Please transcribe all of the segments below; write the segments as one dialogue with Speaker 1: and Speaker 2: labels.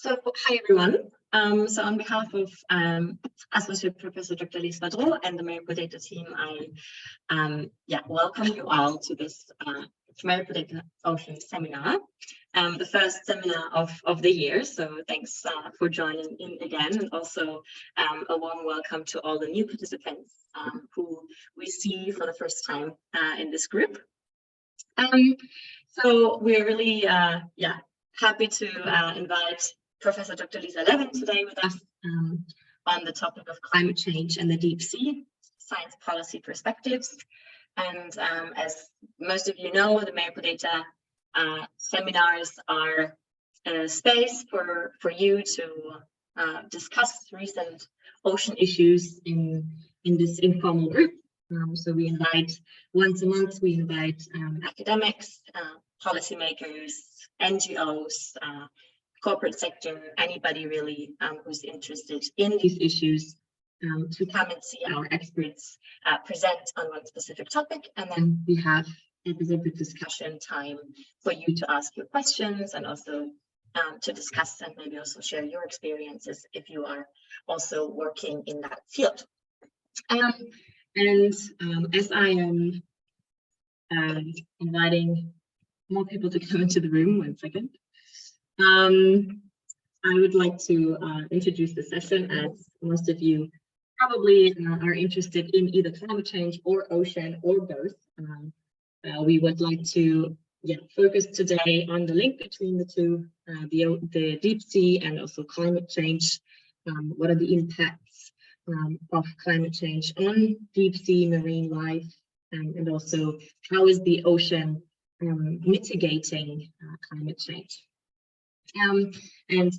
Speaker 1: Hi everyone. So on behalf of Associate Professor Dr. Lise Vadreau and the Marine Data team, I welcome you all to this Marine Data Ocean seminar, the first seminar of the year. So thanks for joining in again, and also a warm welcome to all the new participants who we see for the first time in this group. So we're really happy to invite Professor Dr. Levin today with us on the topic of climate change and the deep sea, science policy perspectives. And as most of you know, the Marine Data seminars are a space for you to discuss recent ocean issues in this informal group. So we invite, once a month, we invite academics, policymakers, NGOs, corporate sector, anybody really who's interested in these issues to come and see our experts present on one specific topic. And then we have a bit discussion time for you to ask your questions and also to discuss and maybe also share your experiences if you are also working in that field. As I am inviting more people to come into the room, one second, I would like to introduce the session. As most of you probably are interested in either climate change or ocean or both. We would like to focus today on the link between the two, the deep sea and also climate change. What are the impacts of climate change on deep sea marine life, and also how is the ocean mitigating climate change? And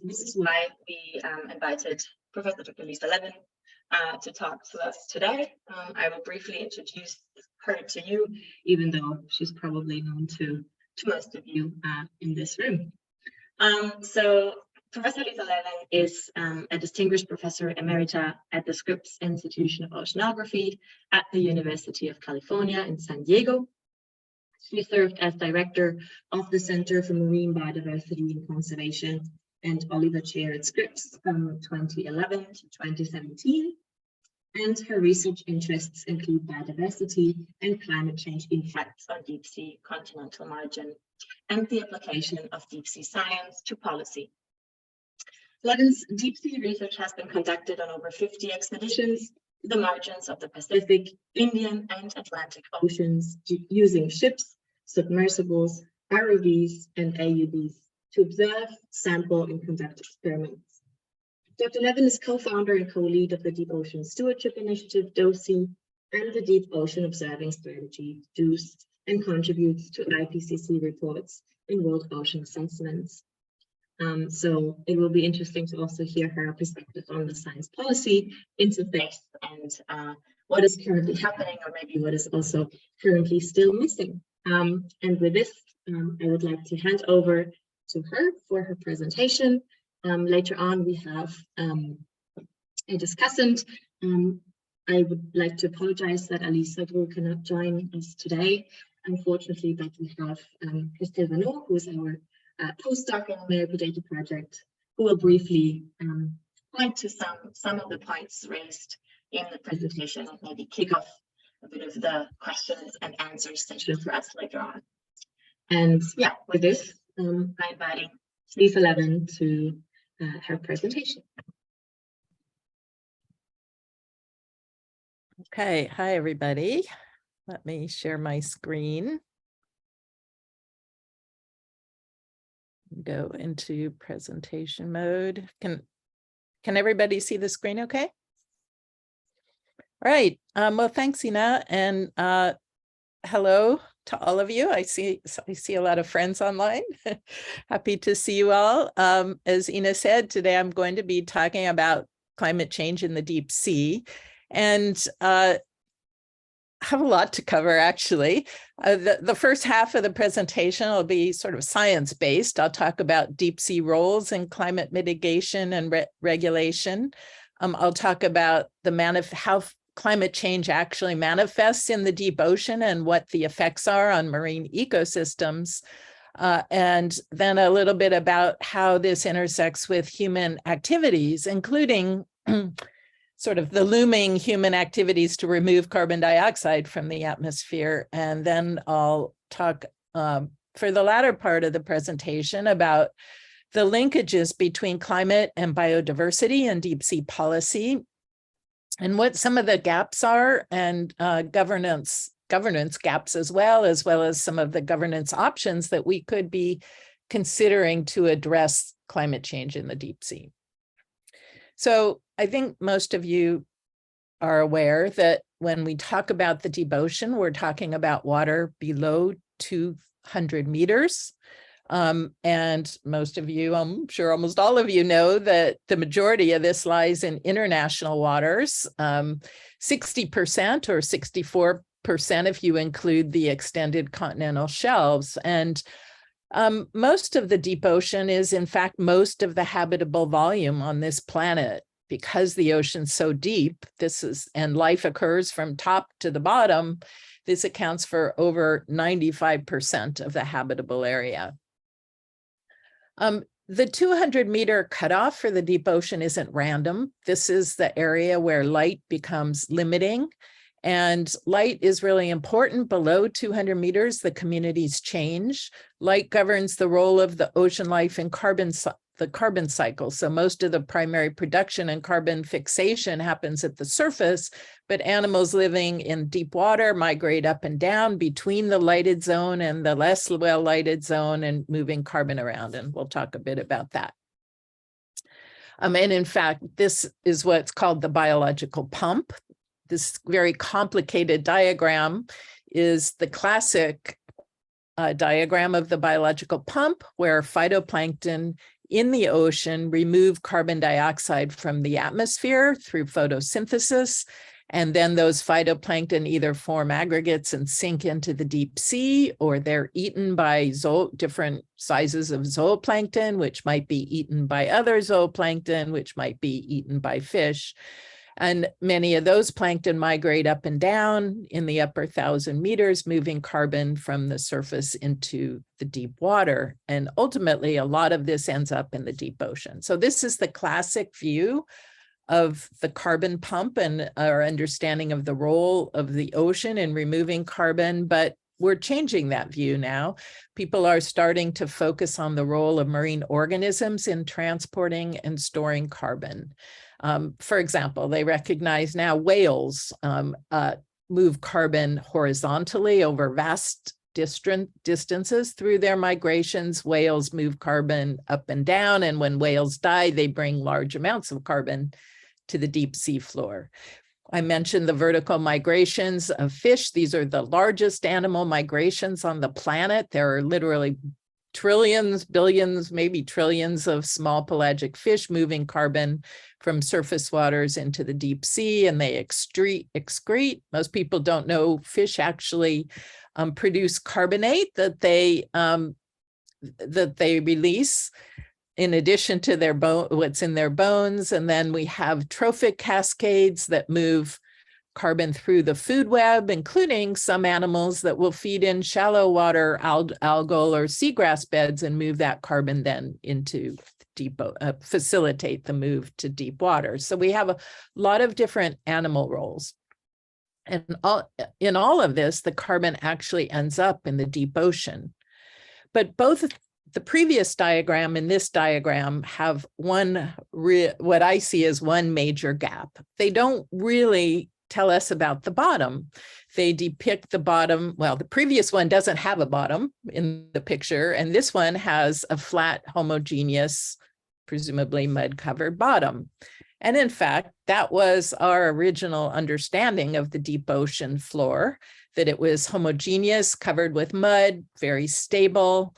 Speaker 1: this is why we invited Professor Dr. Levin to talk to us today. I will briefly introduce her to you, even though she's probably known to most of you in this room. So Professor Levin is a distinguished professor emerita at the Scripps Institution of Oceanography at the University of California in San Diego. She served as director of the Center for Marine Biodiversity and Conservation and Oliver Chair at Scripps from 2011 to 2017. And her research interests include biodiversity and climate change impacts on deep sea continental margin and the application of deep sea science to policy. Levin's deep sea research has been conducted on over 50 expeditions to the margins of the Pacific, Indian, and Atlantic Oceans using ships, submersibles, ROVs, and AUVs to observe, sample, and conduct experiments. Dr. Levin is co-founder and co-lead of the Deep Ocean Stewardship Initiative, DOSI, and the Deep Ocean Observing Strategy, DOOS, and contributes to IPCC reports and World Ocean Assessments. So it will be interesting to also hear her perspective on the science policy interface and what is currently happening, or maybe what is also currently still missing. And with this, I would like to hand over to her for her presentation. Later on, we have a discussant. I would like to apologize that Lise Vadreau cannot join us today, unfortunately, but we have Christelle Vanot, who is our postdoc in the Marine Data project, who will briefly point to some of the points raised in the presentation and maybe kick off a bit of the questions and answers session for us later on. And with this, I'm inviting Lise Levin to her presentation.
Speaker 2: Okay, hi everybody. Let me share my screen. Go into presentation mode. Can everybody see the screen okay? All right, well, thanks, Ina, and hello to all of you. I see a lot of friends online. Happy to see you all. As Ina said, today I'm going to be talking about climate change in the deep sea, and have a lot to cover, actually. The first half of the presentation will be sort of science-based. I'll talk about deep sea roles in climate mitigation and regulation. I'll talk about how climate change actually manifests in the deep ocean and what the effects are on marine ecosystems. and then a little bit about how this intersects with human activities, including sort of the looming human activities to remove carbon dioxide from the atmosphere. And then I'll talk for the latter part of the presentation about the linkages between climate and biodiversity and deep sea policy, and what some of the gaps are, and governance gaps as well as some of the governance options that we could be considering to address climate change in the deep sea. So I think most of you are aware that when we talk about the deep ocean, we're talking about water below 200 meters. And most of you, I'm sure almost all of you know that the majority of this lies in international waters, 60% or 64% if you include the extended continental shelves. And most of the deep ocean is, in fact, most of the habitable volume on this planet. Because the ocean's so deep, and life occurs from top to the bottom, this accounts for over 95% of the habitable area. The 200-meter cutoff for the deep ocean isn't random. This is the area where light becomes limiting. And light is really important. Below 200 meters, the communities change. Light governs the role of the ocean life in the carbon cycle. So most of the primary production and carbon fixation happens at the surface, but animals living in deep water migrate up and down between the lighted zone and the less well-lighted zone and moving carbon around. And we'll talk a bit about that. And in fact, this is what's called the biological pump. This very complicated diagram is the classic diagram of the biological pump, where phytoplankton in the ocean remove carbon dioxide from the atmosphere through photosynthesis. And then those phytoplankton either form aggregates and sink into the deep sea, or they're eaten by different sizes of zooplankton, which might be eaten by other zooplankton, which might be eaten by fish. And many of those plankton migrate up and down in the upper 1,000 meters, moving carbon from the surface into the deep water. And ultimately, a lot of this ends up in the deep ocean. So this is the classic view of the carbon pump and our understanding of the role of the ocean in removing carbon. But we're changing that view now. People are starting to focus on the role of marine organisms in transporting and storing carbon. For example, they recognize now whales move carbon horizontally over vast distances through their migrations. Whales move carbon up and down, and when whales die, they bring large amounts of carbon to the deep sea floor. I mentioned the vertical migrations of fish. These are the largest animal migrations on the planet. There are literally trillions, billions, maybe trillions of small pelagic fish moving carbon from surface waters into the deep sea, and they excrete. Most people don't know fish actually produce carbonate that they release in addition to their what's in their bones. And then we have trophic cascades that move carbon through the food web, including some animals that will feed in shallow water algal or seagrass beds and move that carbon then into deep, facilitate the move to deep water. So we have a lot of different animal roles. And in all of this, the carbon actually ends up in the deep ocean. But both the previous diagram and this diagram have what I see as one major gap. They don't really tell us about the bottom. They depict the bottom. Well, the previous one doesn't have a bottom in the picture, and this one has a flat, homogeneous, presumably mud-covered bottom. And in fact, that was our original understanding of the deep ocean floor, that it was homogeneous, covered with mud, very stable,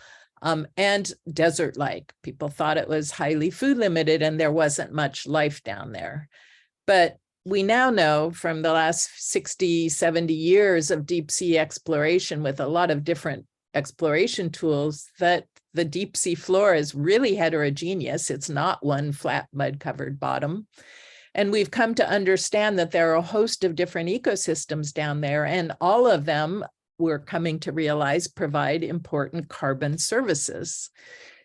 Speaker 2: and desert-like. People thought it was highly food limited and there wasn't much life down there. But we now know from the last 60, 70 years of deep sea exploration with a lot of different exploration tools that the deep sea floor is really heterogeneous. It's not one flat mud-covered bottom. And we've come to understand that there are a host of different ecosystems down there, and all of them we're coming to realize provide important carbon services.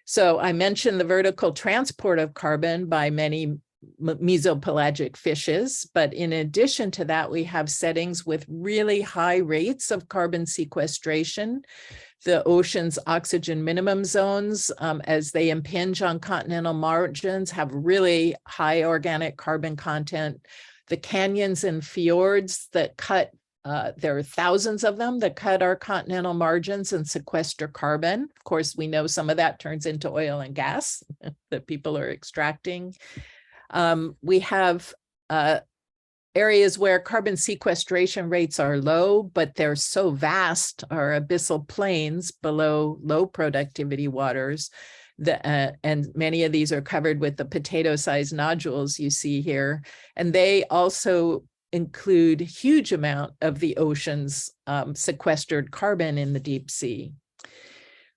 Speaker 2: So I mentioned the vertical transport of carbon by many mesopelagic fishes, but in addition to that, we have settings with really high rates of carbon sequestration. The ocean's oxygen minimum zones, as they impinge on continental margins, have really high organic carbon content. The canyons and fjords that cut, there are thousands of them that cut our continental margins and sequester carbon. Of course, we know some of that turns into oil and gas that people are extracting. We have areas where carbon sequestration rates are low, but they're so vast, our abyssal plains below low productivity waters, and many of these are covered with the potato-sized nodules you see here. And they also include a huge amount of the ocean's sequestered carbon in the deep sea.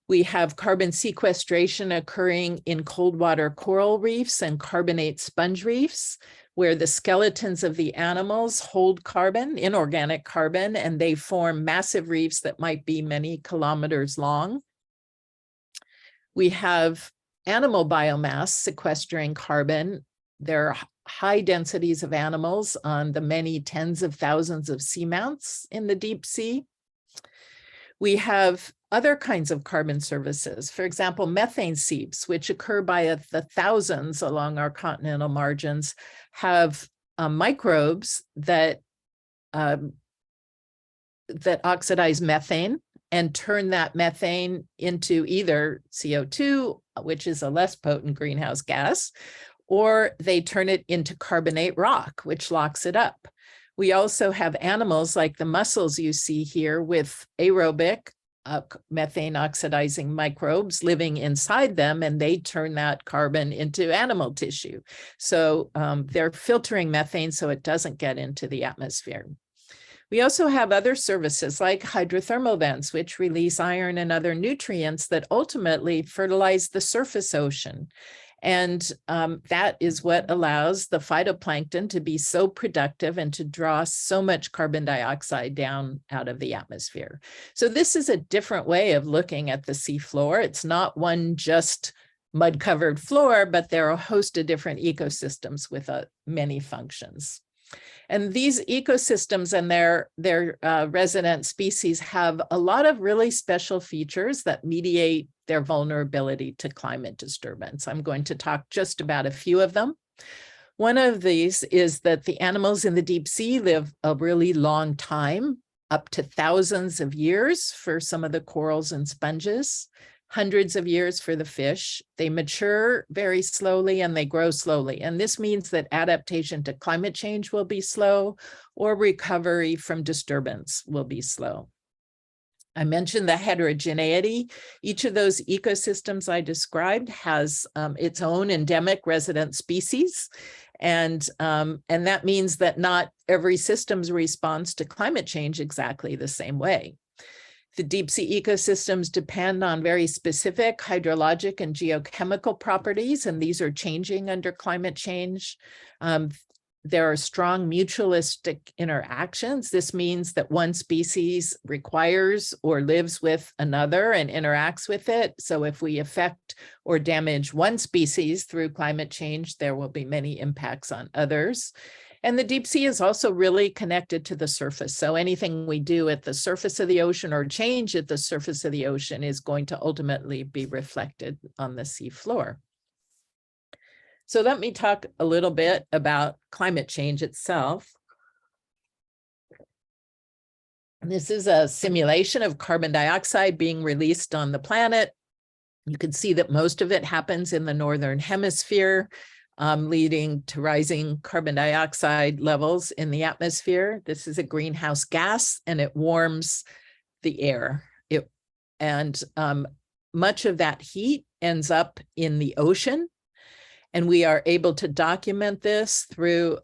Speaker 2: We have carbon sequestration occurring in cold water coral reefs and carbonate sponge reefs, where the skeletons of the animals hold carbon, inorganic carbon, and they form massive reefs that might be many kilometers long. We have animal biomass sequestering carbon. There are high densities of animals on the many tens of thousands of seamounts in the deep sea. We have other kinds of carbon services, for example, methane seeps, which occur by the thousands along our continental margins, have microbes that oxidize methane and turn that methane into either CO2, which is a less potent greenhouse gas, or they turn it into carbonate rock, which locks it up. We also have animals like the mussels you see here with aerobic methane oxidizing microbes living inside them, and they turn that carbon into animal tissue. So they're filtering methane so it doesn't get into the atmosphere. We also have other services like hydrothermal vents, which release iron and other nutrients that ultimately fertilize the surface ocean. And that is what allows the phytoplankton to be so productive and to draw so much carbon dioxide down out of the atmosphere. So this is a different way of looking at the seafloor. It's not one just mud-covered floor, but there are a host of different ecosystems with many functions. And these ecosystems and their resident species have a lot of really special features that mediate their vulnerability to climate disturbance. I'm going to talk just about a few of them. One of these is that the animals in the deep sea live a really long time, up to thousands of years for some of the corals and sponges, hundreds of years for the fish. They mature very slowly and they grow slowly. And this means that adaptation to climate change will be slow, or recovery from disturbance will be slow. I mentioned the heterogeneity. Each of those ecosystems I described has its own endemic resident species. And that means that not every system responds to climate change exactly the same way. The deep sea ecosystems depend on very specific hydrologic and geochemical properties, and these are changing under climate change. There are strong mutualistic interactions. This means that one species requires or lives with another and interacts with it. So if we affect or damage one species through climate change, there will be many impacts on others. And the deep sea is also really connected to the surface. So anything we do at the surface of the ocean or change at the surface of the ocean is going to ultimately be reflected on the sea floor. So let me talk a little bit about climate change itself. This is a simulation of carbon dioxide being released on the planet. You can see that most of it happens in the northern hemisphere, leading to rising carbon dioxide levels in the atmosphere. This is a greenhouse gas and it warms the air. Much of that heat ends up in the ocean. And we are able to document this through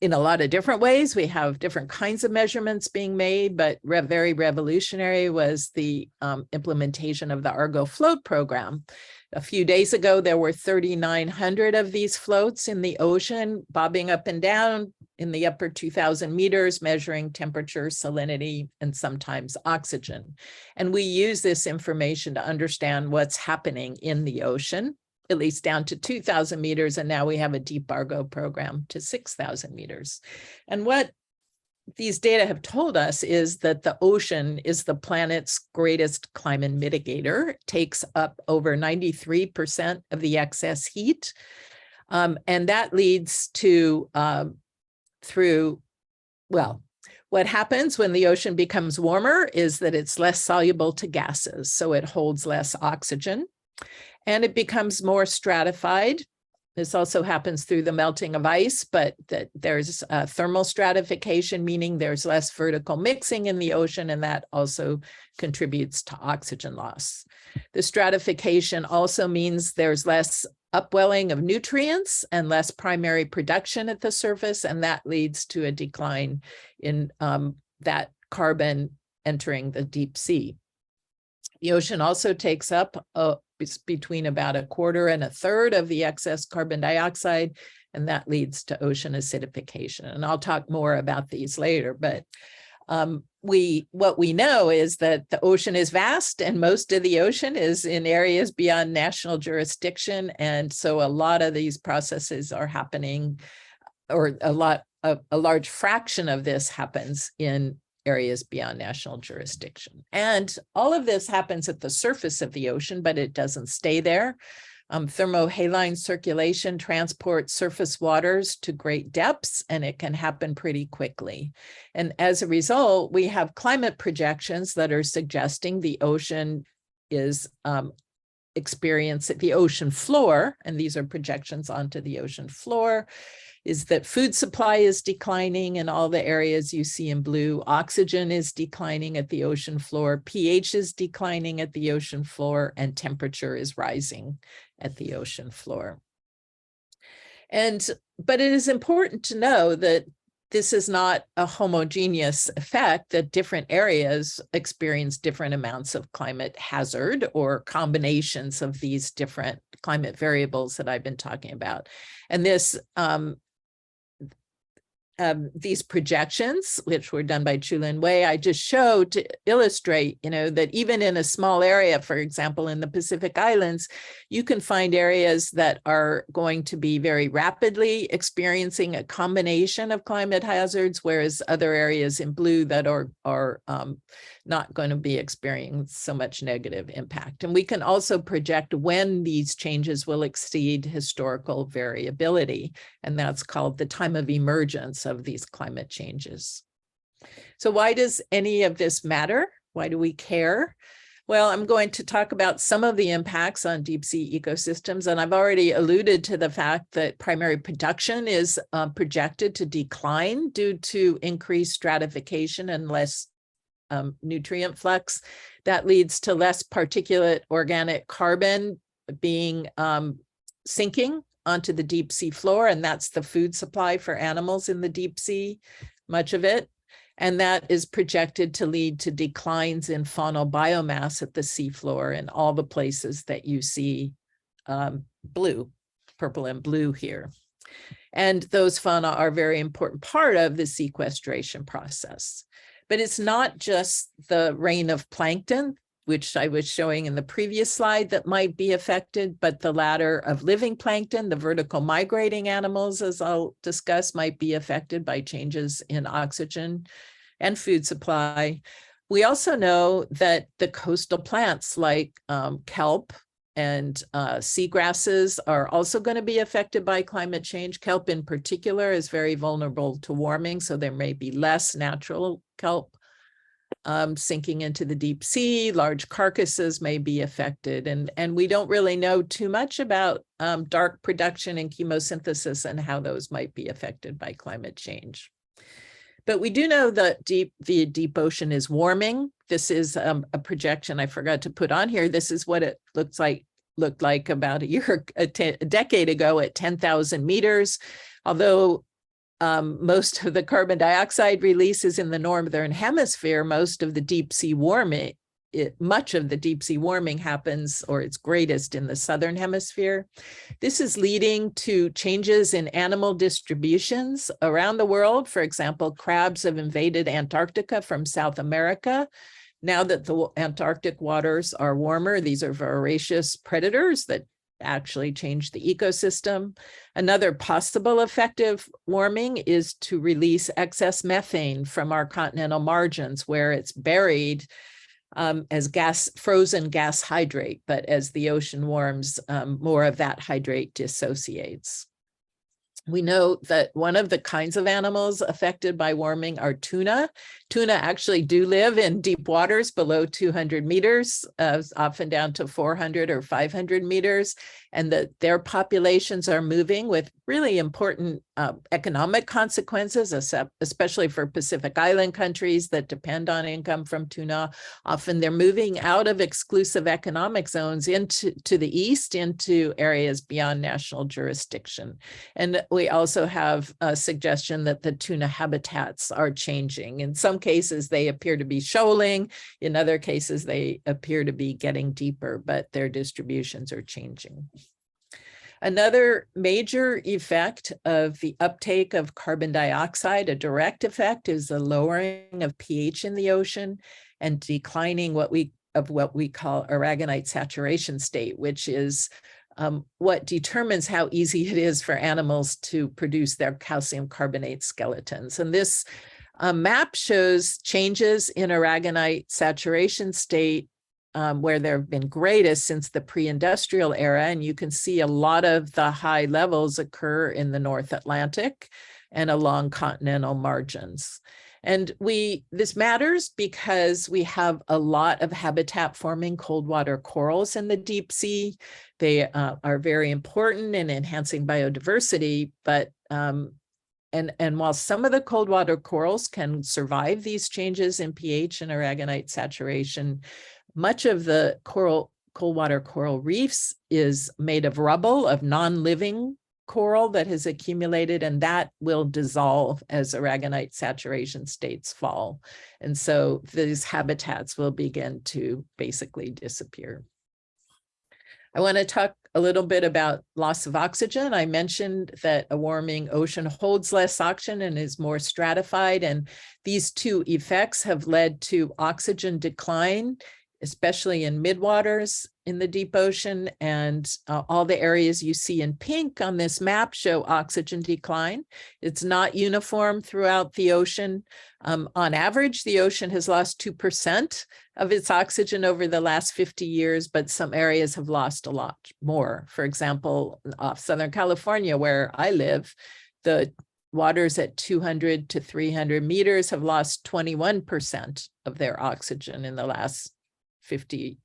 Speaker 2: in a lot of different ways. We have different kinds of measurements being made, but very revolutionary was the implementation of the Argo float program. A few days ago, there were 3,900 of these floats in the ocean, bobbing up and down in the upper 2,000 meters, measuring temperature, salinity, and sometimes oxygen. And we use this information to understand what's happening in the ocean, at least down to 2,000 meters. And now we have a deep Argo program to 6,000 meters. And what these data have told us is that the ocean is the planet's greatest climate mitigator. It takes up over 93% of the excess heat. And that leads to what happens when the ocean becomes warmer is that it's less soluble to gases. So it holds less oxygen and it becomes more stratified. This also happens through the melting of ice, but that there's thermal stratification, meaning there's less vertical mixing in the ocean, and that also contributes to oxygen loss. The stratification also means there's less upwelling of nutrients and less primary production at the surface, and that leads to a decline in that carbon entering the deep sea. The ocean also takes up between about 1/4 and 1/3 of the excess carbon dioxide, and that leads to ocean acidification. And I'll talk more about these later, but what we know is that the ocean is vast, and most of the ocean is in areas beyond national jurisdiction. And so a lot of these processes are happening, or a large fraction of this happens in areas beyond national jurisdiction. And all of this happens at the surface of the ocean, but it doesn't stay there. Thermohaline circulation transports surface waters to great depths, and it can happen pretty quickly. And as a result, we have climate projections that are suggesting the ocean is experiencing the ocean floor, and these are projections onto the ocean floor, is that food supply is declining in all the areas you see in blue. Oxygen is declining at the ocean floor. pH is declining at the ocean floor, and temperature is rising at the ocean floor. But it is important to know that this is not a homogeneous effect, that different areas experience different amounts of climate hazard or combinations of these different climate variables that I've been talking about. And this these projections, which were done by Chulin Wei, I just showed to illustrate, that even in a small area, for example, in the Pacific Islands, you can find areas that are going to be very rapidly experiencing a combination of climate hazards, whereas other areas in blue that are not going to be experiencing so much negative impact. And we can also project when these changes will exceed historical variability, and that's called the time of emergence of these climate changes. So why does any of this matter? Why do we care? Well, I'm going to talk about some of the impacts on deep sea ecosystems, and I've already alluded to the fact that primary production is projected to decline due to increased stratification and less nutrient flux. That leads to less particulate organic carbon being sinking onto the deep sea floor, and that's the food supply for animals in the deep sea, much of it. And that is projected to lead to declines in faunal biomass at the seafloor in all the places that you see blue, purple and blue here. And those fauna are a very important part of the sequestration process. But it's not just the reign of plankton, which I was showing in the previous slide, that might be affected, but the ladder of living plankton, the vertical migrating animals, as I'll discuss, might be affected by changes in oxygen and food supply. We also know that the coastal plants like kelp and seagrasses are also going to be affected by climate change. Kelp in particular is very vulnerable to warming, so there may be less natural kelp sinking into the deep sea. Large carcasses may be affected, and we don't really know too much about dark production and chemosynthesis and how those might be affected by climate change. But we do know that the deep ocean is warming. This is a projection I forgot to put on here. This is what it looked like about a decade ago at 10,000 meters. Although most of the carbon dioxide releases in the northern hemisphere, most of the deep sea warming, much of the deep sea warming happens, or it's greatest in the southern hemisphere. This is leading to changes in animal distributions around the world. For example, crabs have invaded Antarctica from South America. Now that the Antarctic waters are warmer, these are voracious predators that actually change the ecosystem. Another possible effect of warming is to release excess methane from our continental margins, where it's buried as frozen gas hydrate, but as the ocean warms, more of that hydrate dissociates. We know that one of the kinds of animals affected by warming are tuna. Tuna actually do live in deep waters below 200 meters, often down to 400 or 500 meters, and that their populations are moving with really important economic consequences, especially for Pacific Island countries that depend on income from tuna. Often they're moving out of exclusive economic zones into the east, into areas beyond national jurisdiction. And we also have a suggestion that the tuna habitats are changing. In some cases, they appear to be shoaling. In other cases, they appear to be getting deeper, but their distributions are changing. Another major effect of the uptake of carbon dioxide, a direct effect, is the lowering of pH in the ocean and declining what we call aragonite saturation state, which is what determines how easy it is for animals to produce their calcium carbonate skeletons. And this map shows changes in aragonite saturation state where there have been greatest since the pre-industrial era. And you can see a lot of the high levels occur in the North Atlantic and along continental margins. And this matters because we have a lot of habitat forming cold water corals in the deep sea. They are very important in enhancing biodiversity, but and while some of the cold water corals can survive these changes in pH and aragonite saturation, much of the cold water coral reefs is made of rubble, of non-living coral that has accumulated, and that will dissolve as aragonite saturation states fall. And so these habitats will begin to basically disappear. I want to talk a little bit about loss of oxygen. I mentioned that a warming ocean holds less oxygen and is more stratified, and these two effects have led to oxygen decline, especially in midwaters in the deep ocean. And all the areas you see in pink on this map show oxygen decline. It's not uniform throughout the ocean. On average, the ocean has lost 2% of its oxygen over the last 50 years, but some areas have lost a lot more. For example, off Southern California, where I live, the waters at 200 to 300 meters have lost 21% of their oxygen in the last the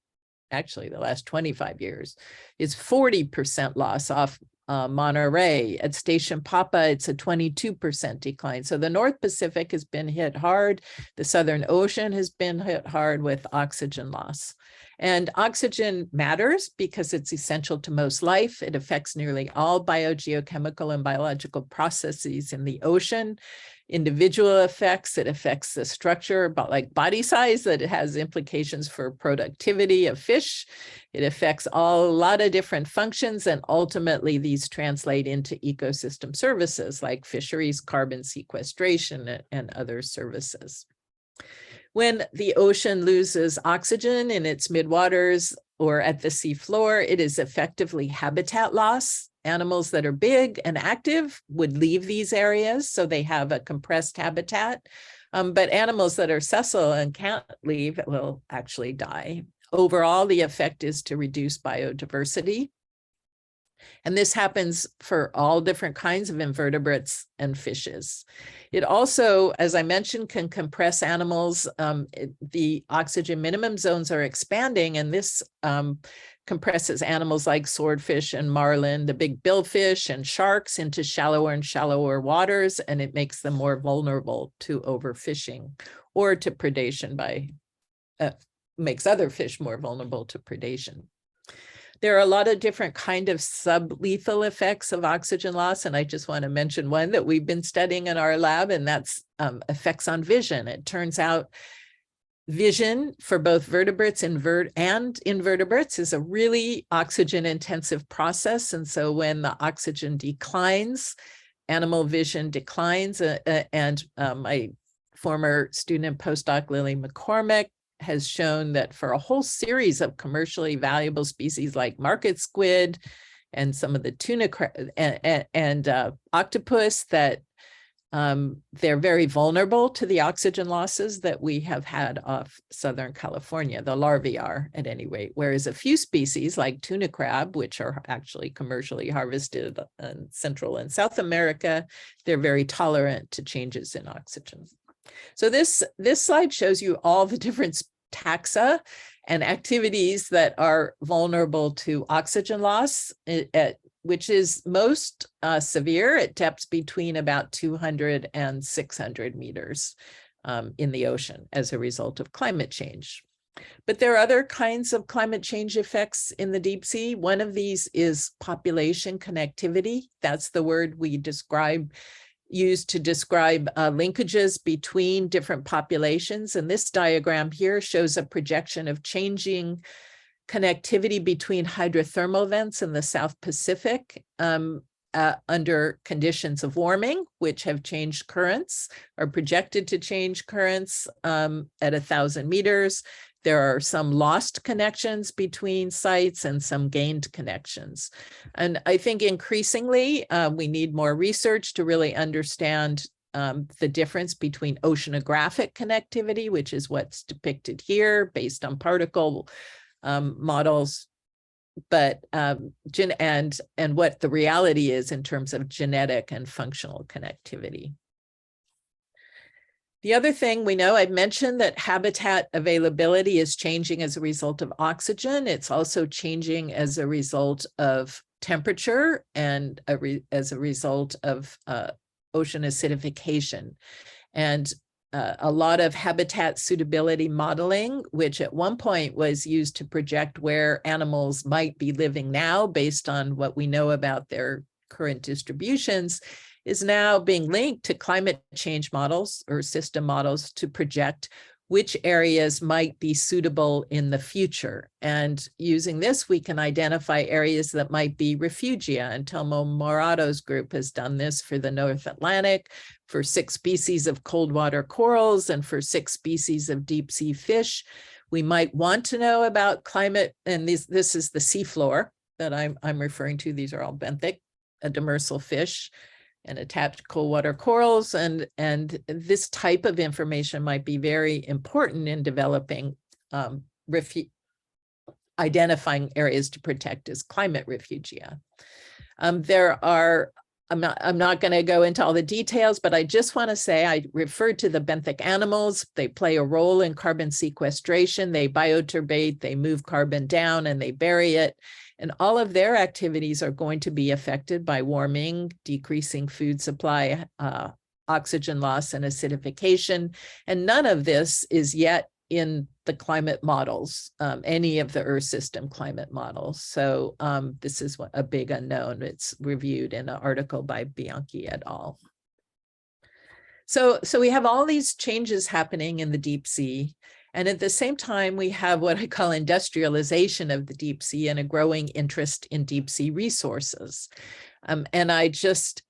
Speaker 2: last 25 years. It's 40% loss off Monterey. At Station Papa, it's a 22% decline. So the North Pacific has been hit hard. The Southern Ocean has been hit hard with oxygen loss. And oxygen matters because it's essential to most life. It affects nearly all biogeochemical and biological processes in the ocean. Individual effects, it affects the structure, but like body size, that it has implications for productivity of fish. It affects a lot of different functions, and ultimately these translate into ecosystem services like fisheries, carbon sequestration, and other services. When the ocean loses oxygen in its midwaters or at the seafloor, it is effectively habitat loss. Animals that are big and active would leave these areas, so they have a compressed habitat. But animals that are sessile and can't leave will actually die. Overall, the effect is to reduce biodiversity. And this happens for all different kinds of invertebrates and fishes. It also, as I mentioned, can compress animals. The oxygen minimum zones are expanding, and this compresses animals like swordfish and marlin, the big billfish and sharks, into shallower and shallower waters, and it makes them more vulnerable to overfishing or to predation makes other fish more vulnerable to predation. There are a lot of different kind of sublethal effects of oxygen loss, and I just want to mention one that we've been studying in our lab, and that's effects on vision. It turns out vision for both vertebrates and invertebrates is a really oxygen intensive process. And so when the oxygen declines, animal vision declines. And my former student and postdoc, Lily McCormick, has shown that for a whole series of commercially valuable species like market squid and some of the tuna and octopus, that they're very vulnerable to the oxygen losses that we have had off Southern California. The larvae are, at any rate, whereas a few species like tuna crab, which are actually commercially harvested in Central and South America, they're very tolerant to changes in oxygen. So this slide shows you all the different taxa and activities that are vulnerable to oxygen loss, which is most severe at depths between about 200 and 600 meters in the ocean as a result of climate change. But there are other kinds of climate change effects in the deep sea. One of these is population connectivity. That's the word we used to describe linkages between different populations. And this diagram here shows a projection of changing connectivity between hydrothermal vents in the South Pacific under conditions of warming, which have changed currents, are projected to change currents at 1,000 meters. There are some lost connections between sites and some gained connections. And I think increasingly we need more research to really understand the difference between oceanographic connectivity, which is what's depicted here based on particle models, but and what the reality is in terms of genetic and functional connectivity. The other thing we know, I've mentioned that habitat availability is changing as a result of oxygen. It's also changing as a result of temperature and as a result of ocean acidification. And a lot of habitat suitability modeling, which at one point was used to project where animals might be living now based on what we know about their current distributions, is now being linked to climate change models or system models to project which areas might be suitable in the future. And using this, we can identify areas that might be refugia. And Telmo Morato's group has done this for the North Atlantic, for 6 species of cold water corals, and for 6 species of deep sea fish. We might want to know about climate, and this is the seafloor that I'm referring to. These are all benthic, a demersal fish, and attached cold water corals. And this type of information might be very important in developing, identifying areas to protect as climate refugia. There are, I'm not going to go into all the details, but I just want to say I referred to the benthic animals. They play a role in carbon sequestration. They bioturbate, they move carbon down, and they bury it. And all of their activities are going to be affected by warming, decreasing food supply, oxygen loss, and acidification. And none of this is yet in the climate models, any of the Earth system climate models. So this is a big unknown. It's reviewed in an article by Bianchi et al. So we have all these changes happening in the deep sea. And at the same time, we have what I call industrialization of the deep sea and a growing interest in deep sea resources. And I just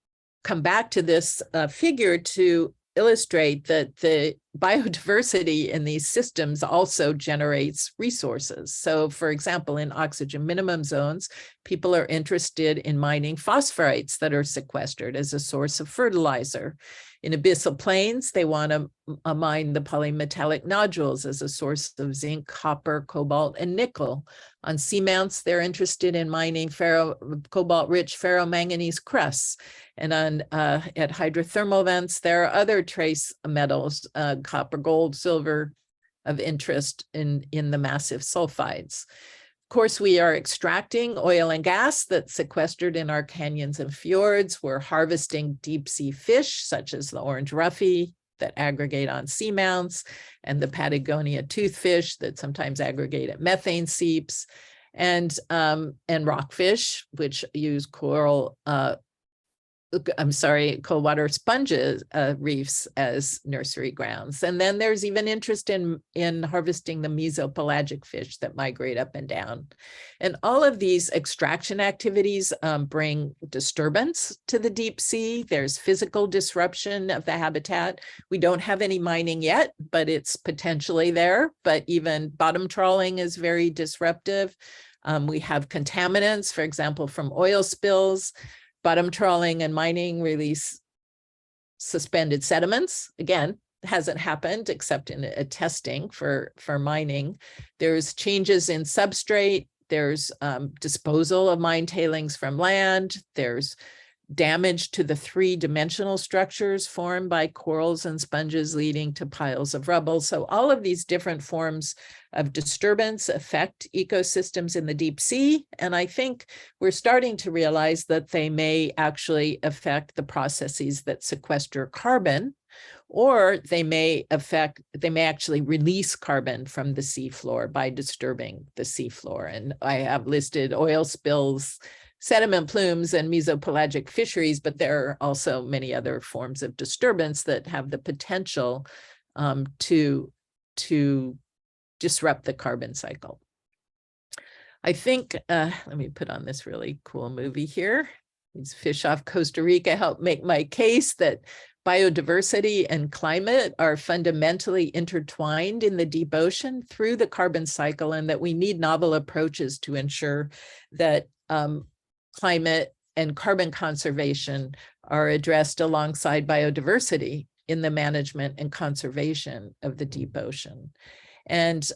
Speaker 2: come back to this figure to illustrate that the biodiversity in these systems also generates resources. So for example, in oxygen minimum zones, people are interested in mining phosphorites that are sequestered as a source of fertilizer. In abyssal plains, they want to mine the polymetallic nodules as a source of zinc, copper, cobalt, and nickel. On seamounts, they're interested in mining cobalt-rich ferromanganese crusts. And at hydrothermal vents, there are other trace metals, copper, gold, silver, of interest in the massive sulfides. Of course, we are extracting oil and gas that's sequestered in our canyons and fjords. We're harvesting deep sea fish, such as the orange roughy that aggregate on seamounts, and the Patagonia toothfish that sometimes aggregate at methane seeps. and rockfish, which use coral, cold water sponges, reefs as nursery grounds. And then there's even interest in harvesting the mesopelagic fish that migrate up and down. And all of these extraction activities bring disturbance to the deep sea. There's physical disruption of the habitat. We don't have any mining yet, but it's potentially there. But even bottom trawling is very disruptive. We have contaminants, for example, from oil spills. Bottom trawling and mining release suspended sediments. Again, hasn't happened except in a testing for mining. There's changes in substrate. There's disposal of mine tailings from land. There's damage to the three-dimensional structures formed by corals and sponges, leading to piles of rubble. So all of these different forms of disturbance affect ecosystems in the deep sea. And I think we're starting to realize that they may actually affect the processes that sequester carbon, or they may actually release carbon from the seafloor by disturbing the seafloor. And I have listed oil spills, sediment plumes, and mesopelagic fisheries, but there are also many other forms of disturbance that have the potential to disrupt the carbon cycle. I think, let me put on this really cool movie here. These fish off Costa Rica help make my case that biodiversity and climate are fundamentally intertwined in the deep ocean through the carbon cycle, and that we need novel approaches to ensure that climate and carbon conservation are addressed alongside biodiversity in the management and conservation of the deep ocean. And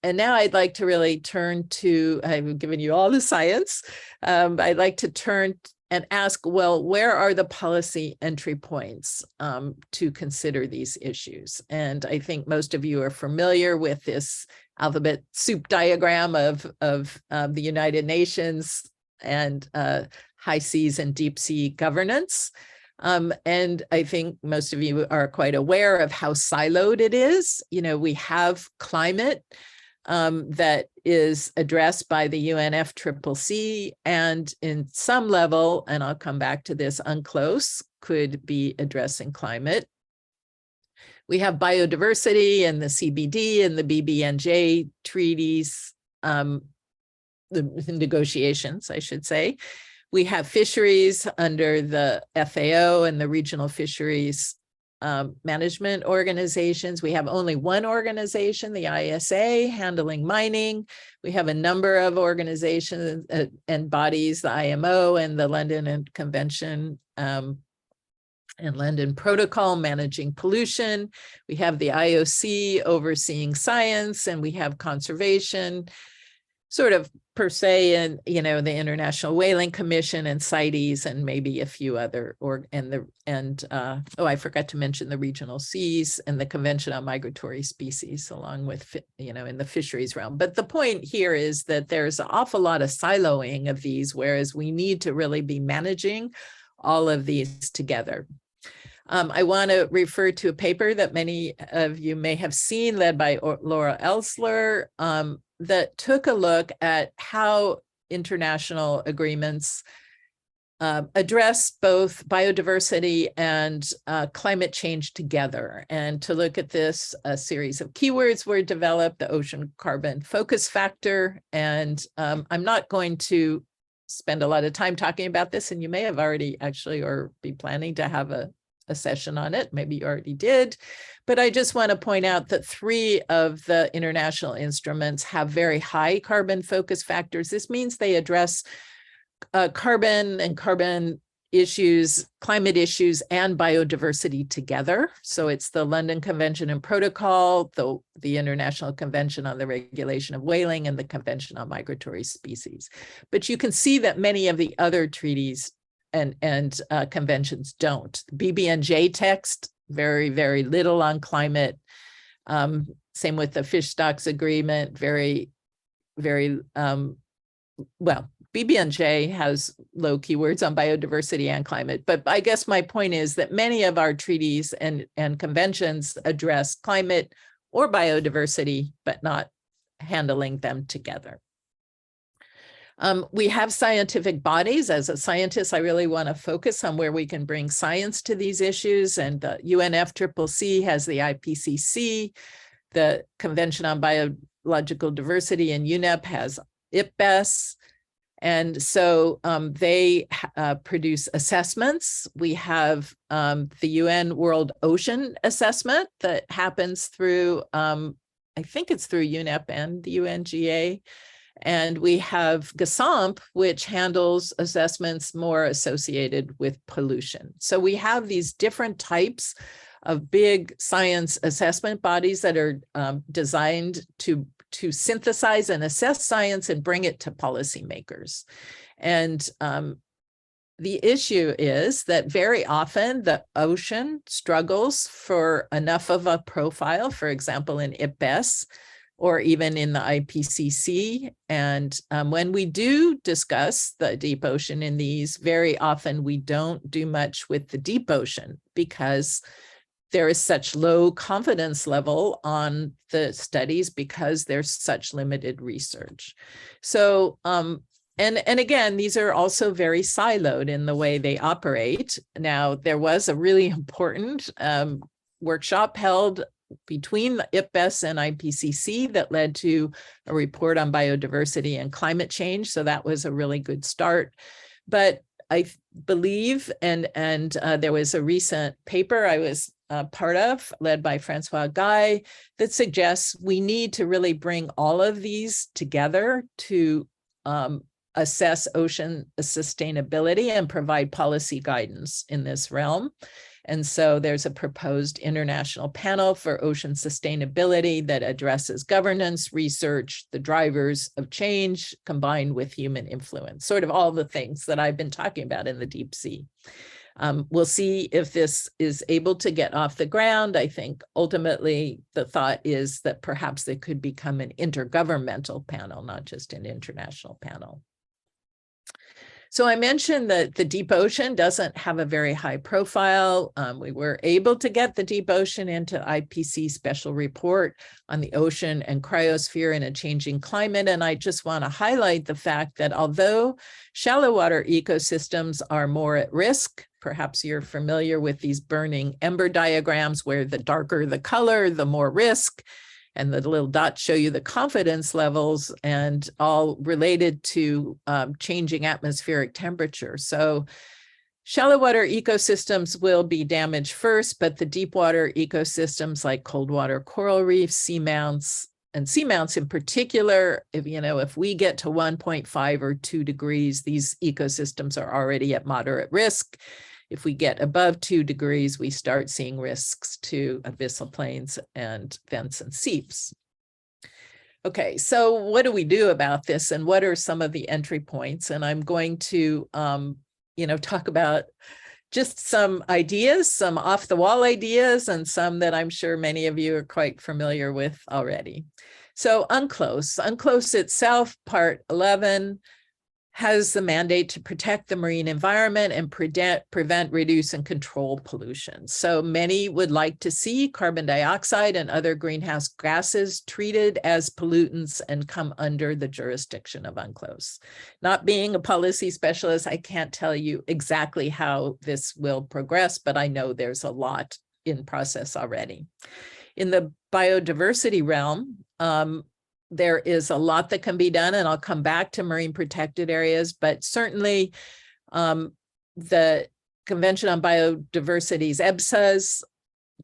Speaker 2: now I'd like to really turn to, I've given you all the science, I'd like to turn and ask, well, where are the policy entry points to consider these issues? And I think most of you are familiar with this alphabet soup diagram of the United Nations and high seas and deep sea governance. And I think most of you are quite aware of how siloed it is. You know, we have climate that is addressed by the UNFCCC, and in some level, and I'll come back to this, UNCLOS could be addressing climate. We have biodiversity and the CBD and the BBNJ treaties, the negotiations, I should say. We have fisheries under the FAO and the regional fisheries management organizations. We have only one organization, the ISA, handling mining. We have a number of organizations and bodies, the IMO and the London Convention and London Protocol, managing pollution. We have the IOC overseeing science, and we have conservation, sort of per se, and the International Whaling Commission and CITES, and maybe a few other, I forgot to mention the regional seas and the Convention on Migratory Species, along with in the fisheries realm. But the point here is that there's an awful lot of siloing of these, whereas we need to really be managing all of these together. I want to refer to a paper that many of you may have seen, led by Laura Elsler, that took a look at how international agreements address both biodiversity and climate change together. And to look at this, a series of keywords were developed, the ocean carbon focus factor. And I'm not going to spend a lot of time talking about this, and you may have already actually or be planning to have a session on it. Maybe you already did, but I just want to point out that 3 of the international instruments have very high carbon focus factors. This means they address carbon and carbon issues, climate issues, and biodiversity together. So it's the London Convention and Protocol, the International Convention on the Regulation of Whaling, and the Convention on Migratory Species. But you can see that many of the other treaties and conventions don't. BBNJ text, very, very little on climate. Same with the Fish Stocks Agreement, very, very, well, BBNJ has low keywords on biodiversity and climate, but I guess my point is that many of our treaties and conventions address climate or biodiversity, but not handling them together. We have scientific bodies. As a scientist, I really want to focus on where we can bring science to these issues. And the UNFCCC has the IPCC, the Convention on Biological Diversity, and UNEP has IPBES. And so they produce assessments. We have the UN World Ocean Assessment that happens through, I think it's through UNEP and the UNGA. And we have GASAMP, which handles assessments more associated with pollution. So we have these different types of big science assessment bodies that are designed to synthesize and assess science and bring it to policymakers. And the issue is that very often the ocean struggles for enough of a profile, for example, in IPBES, or even in the IPCC. And when we do discuss the deep ocean in these, very often we don't do much with the deep ocean because there is such low confidence level on the studies because there's such limited research. So, and again, these are also very siloed in the way they operate. Now, there was a really important workshop held between the IPBES and IPCC that led to a report on biodiversity and climate change. So that was a really good start. But I believe, and there was a recent paper I was part of, led by Francois Guy, that suggests we need to really bring all of these together to assess ocean sustainability and provide policy guidance in this realm. And so there's a proposed international panel for ocean sustainability that addresses governance, research, the drivers of change, combined with human influence, sort of all the things that I've been talking about in the deep sea. We'll see if this is able to get off the ground. I think ultimately the thought is that perhaps they could become an intergovernmental panel, not just an international panel. So I mentioned that the deep ocean doesn't have a very high profile. We were able to get the deep ocean into IPCC special report on the ocean and cryosphere in a changing climate. And I just want to highlight the fact that although shallow water ecosystems are more at risk, perhaps you're familiar with these burning ember diagrams where the darker the color, the more risk. And the little dots show you the confidence levels, and all related to changing atmospheric temperature. So shallow water ecosystems will be damaged first, but the deep water ecosystems like cold water coral reefs, seamounts, and seamounts in particular, if we get to 1.5 or 2 degrees, these ecosystems are already at moderate risk. If we get above 2 degrees, we start seeing risks to abyssal plains and vents and seeps. Okay, so what do we do about this, and what are some of the entry points? And I'm going to, talk about just some ideas, some off-the-wall ideas, and some that I'm sure many of you are quite familiar with already. So UNCLOS itself, part 11, has the mandate to protect the marine environment and prevent, reduce, and control pollution. So many would like to see carbon dioxide and other greenhouse gases treated as pollutants and come under the jurisdiction of UNCLOS. Not being a policy specialist, I can't tell you exactly how this will progress, but I know there's a lot in process already. In the biodiversity realm, there is a lot that can be done, and I'll come back to marine protected areas, but certainly the Convention on Biodiversity's EBSAs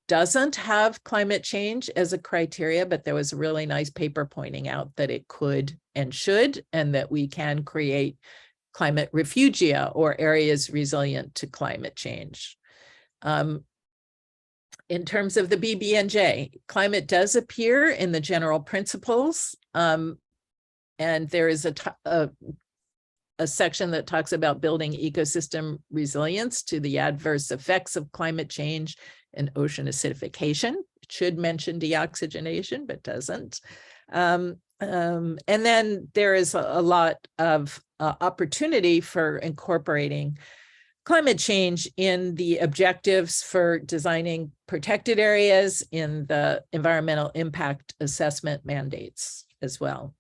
Speaker 2: doesn't have climate change as a criteria, but there was a really nice paper pointing out that it could and should, and that we can create climate refugia, or areas resilient to climate change. In terms of the BBNJ, climate does appear in the general principles, and there is a section that talks about building ecosystem resilience to the adverse effects of climate change and ocean acidification. It should mention deoxygenation, but doesn't. And then there is a lot of opportunity for incorporating climate change in the objectives for designing protected areas in the environmental impact assessment mandates as well.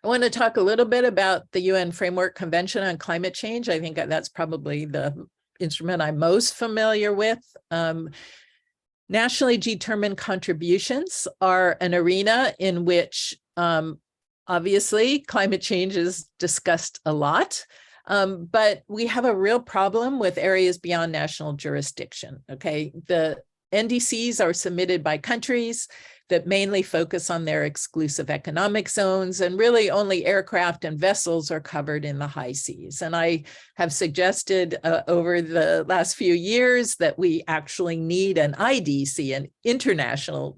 Speaker 2: I want to talk a little bit about the UN Framework Convention on Climate Change. I think that's probably the instrument I'm most familiar with. Nationally determined contributions are an arena in which obviously climate change is discussed a lot, but we have a real problem with areas beyond national jurisdiction, okay? The NDCs are submitted by countries that mainly focus on their exclusive economic zones, and really only aircraft and vessels are covered in the high seas. And I have suggested over the last few years that we actually need an IDC, an international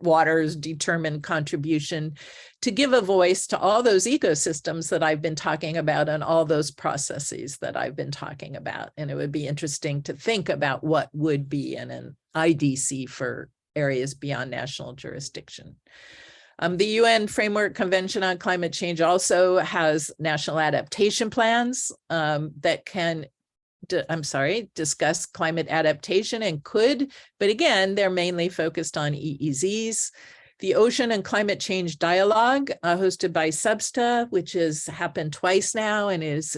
Speaker 2: waters determined contribution, to give a voice to all those ecosystems that I've been talking about and all those processes that I've been talking about. And it would be interesting to think about what would be in an IDC for areas beyond national jurisdiction. The UN Framework Convention on Climate Change also has national adaptation plans that can, discuss climate adaptation and could, but again, they're mainly focused on EEZs. The Ocean and Climate Change Dialogue, hosted by SBSTA, which has happened twice now and is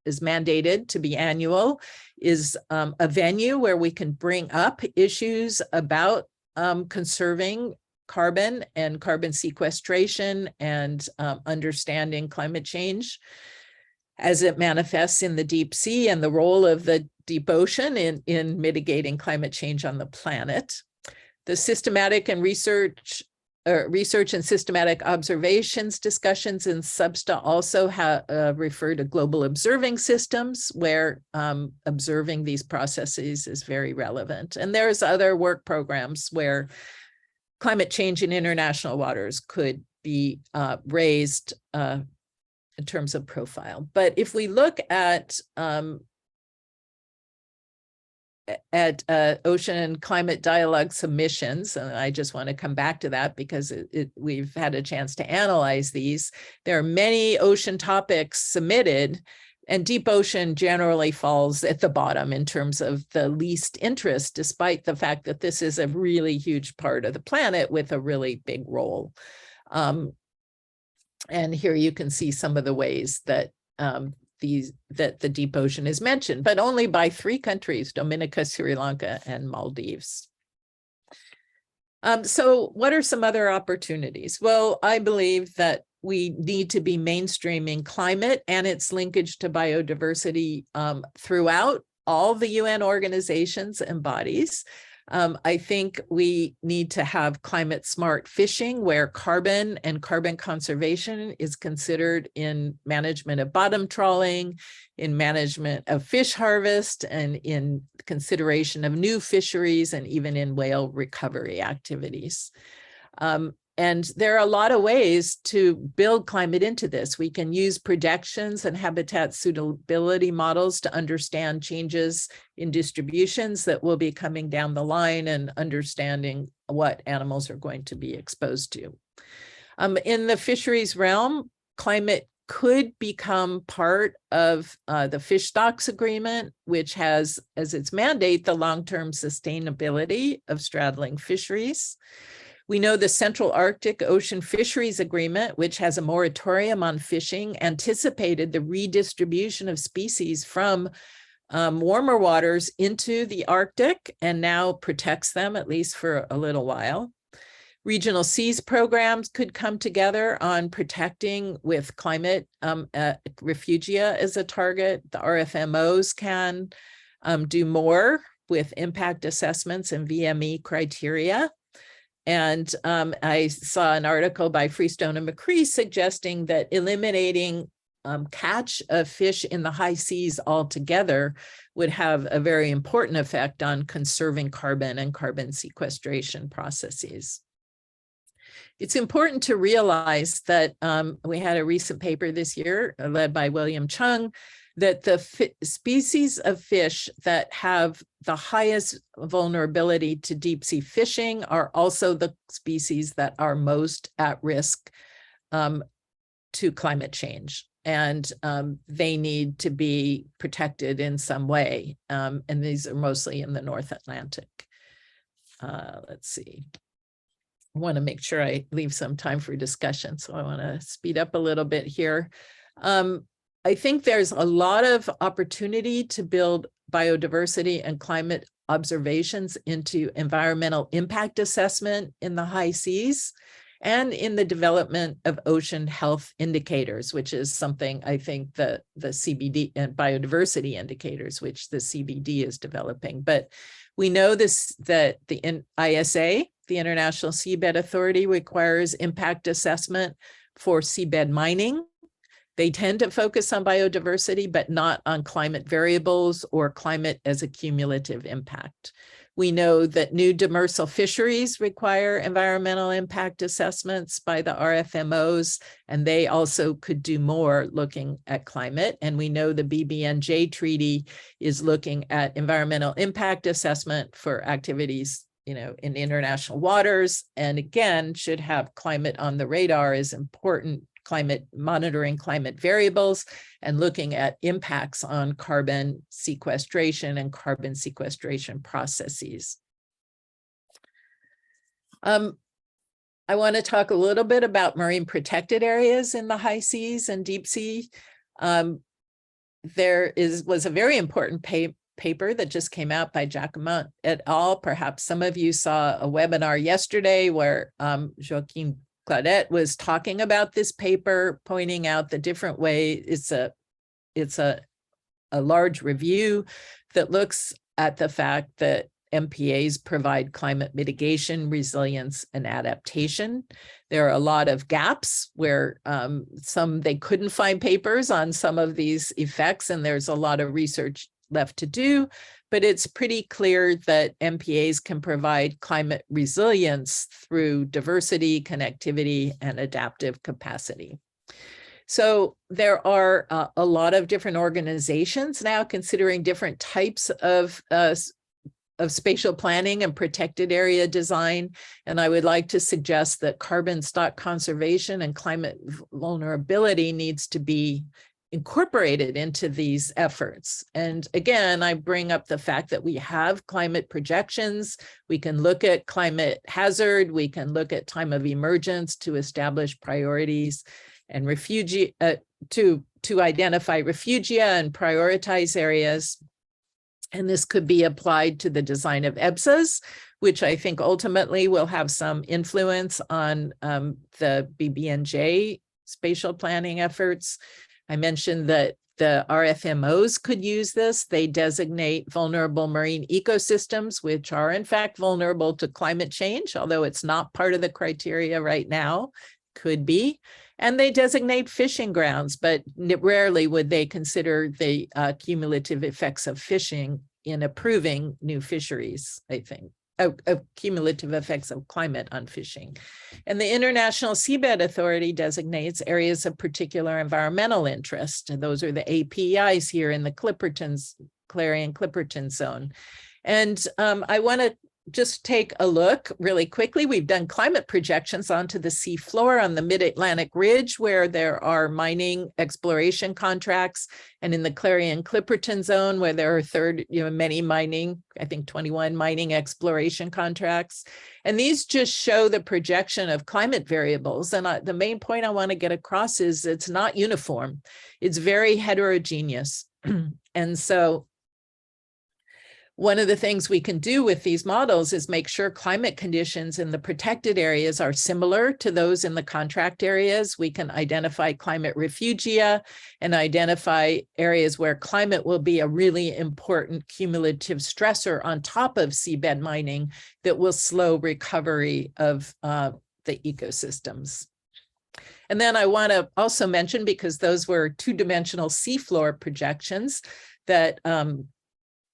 Speaker 2: mandated to be annual, is a venue where we can bring up issues about conserving carbon and carbon sequestration and understanding climate change as it manifests in the deep sea and the role of the deep ocean in mitigating climate change on the planet. The systematic and research and systematic observations discussions in SBSTA also refer to global observing systems, where observing these processes is very relevant. And there's other work programs where climate change in international waters could be raised in terms of profile. But if we look at ocean and climate dialogue submissions, and I just want to come back to that because we've had a chance to analyze these. There are many ocean topics submitted, and deep ocean generally falls at the bottom in terms of the least interest, despite the fact that this is a really huge part of the planet with a really big role. And here you can see some of the ways that the deep ocean is mentioned, but only by 3 countries, Dominica, Sri Lanka, and Maldives. So what are some other opportunities? Well, I believe that we need to be mainstreaming climate and its linkage to biodiversity throughout all the UN organizations and bodies. I think we need to have climate smart fishing, where carbon and carbon conservation is considered in management of bottom trawling, in management of fish harvest, and in consideration of new fisheries, and even in whale recovery activities. And there are a lot of ways to build climate into this. We can use projections and habitat suitability models to understand changes in distributions that will be coming down the line and understanding what animals are going to be exposed to. In the fisheries realm, climate could become part of the fish stocks agreement, which has as its mandate the long-term sustainability of straddling fisheries. We know the Central Arctic Ocean Fisheries Agreement, which has a moratorium on fishing, anticipated the redistribution of species from warmer waters into the Arctic, and now protects them, at least for a little while. Regional seas programs could come together on protecting with climate refugia as a target. The RFMOs can do more with impact assessments and VME criteria. And I saw an article by Freestone and McCree suggesting that eliminating catch of fish in the high seas altogether would have a very important effect on conserving carbon and carbon sequestration processes. It's important to realize that we had a recent paper this year led by William Chung, that the species of fish that have the highest vulnerability to deep sea fishing are also the species that are most at risk to climate change. And they need to be protected in some way. And these are mostly in the North Atlantic. Let's see. want to make sure I leave some time for discussion. So I want to speed up a little bit here. I think there's a lot of opportunity to build biodiversity and climate observations into environmental impact assessment in the high seas and in the development of ocean health indicators, which is something I think the CBD and biodiversity indicators, which the CBD is developing. But we know this, that the ISA, the International Seabed Authority, requires impact assessment for seabed mining. They tend to focus on biodiversity, but not on climate variables or climate as a cumulative impact. We know that new demersal fisheries require environmental impact assessments by the RFMOs, and they also could do more looking at climate. And we know the BBNJ treaty is looking at environmental impact assessment for activities, you know, in international waters, and again, should have climate on the radar as important. Climate monitoring climate variables and looking at impacts on carbon sequestration and carbon sequestration processes. I want to talk a little bit about marine protected areas in the high seas and deep sea. There was a very important paper that just came out by Jacquemont et al. Perhaps some of you saw a webinar yesterday where Joaquin Claudette was talking about this paper, pointing out the different ways. It's a large review that looks at the fact that MPAs provide climate mitigation, resilience, and adaptation. There are a lot of gaps where they couldn't find papers on some of these effects, and there's a lot of research left to do, but it's pretty clear that MPAs can provide climate resilience through diversity, connectivity, and adaptive capacity. So there are a lot of different organizations now considering different types of spatial planning and protected area design. And I would like to suggest that carbon stock conservation and climate vulnerability needs to be incorporated into these efforts. And again, I bring up the fact that we have climate projections. We can look at climate hazard. We can look at time of emergence to establish priorities and to identify refugia and prioritize areas. And this could be applied to the design of EBSAs, which I think ultimately will have some influence on the BBNJ spatial planning efforts. I mentioned that the RFMOs could use this. They designate vulnerable marine ecosystems, which are in fact vulnerable to climate change, although it's not part of the criteria right now, could be. And they designate fishing grounds, but rarely would they consider the cumulative effects of fishing in approving new fisheries, I think. Cumulative effects of climate on fishing. And the International Seabed Authority designates areas of particular environmental interest. And those are the APIs here in the Clarion-Clipperton zone. And I want to just take a look really quickly. We've done climate projections onto the sea floor on the mid-Atlantic ridge where there are mining exploration contracts, and in the Clarion-Clipperton zone where there are many mining, I think 21 mining exploration contracts. And these just show the projection of climate variables. And the main point I want to get across is it's not uniform. It's very heterogeneous. And so one of the things we can do with these models is make sure climate conditions in the protected areas are similar to those in the contract areas. We can identify climate refugia and identify areas where climate will be a really important cumulative stressor on top of seabed mining that will slow recovery of the ecosystems. And then I want to also mention, because those were two-dimensional seafloor projections, that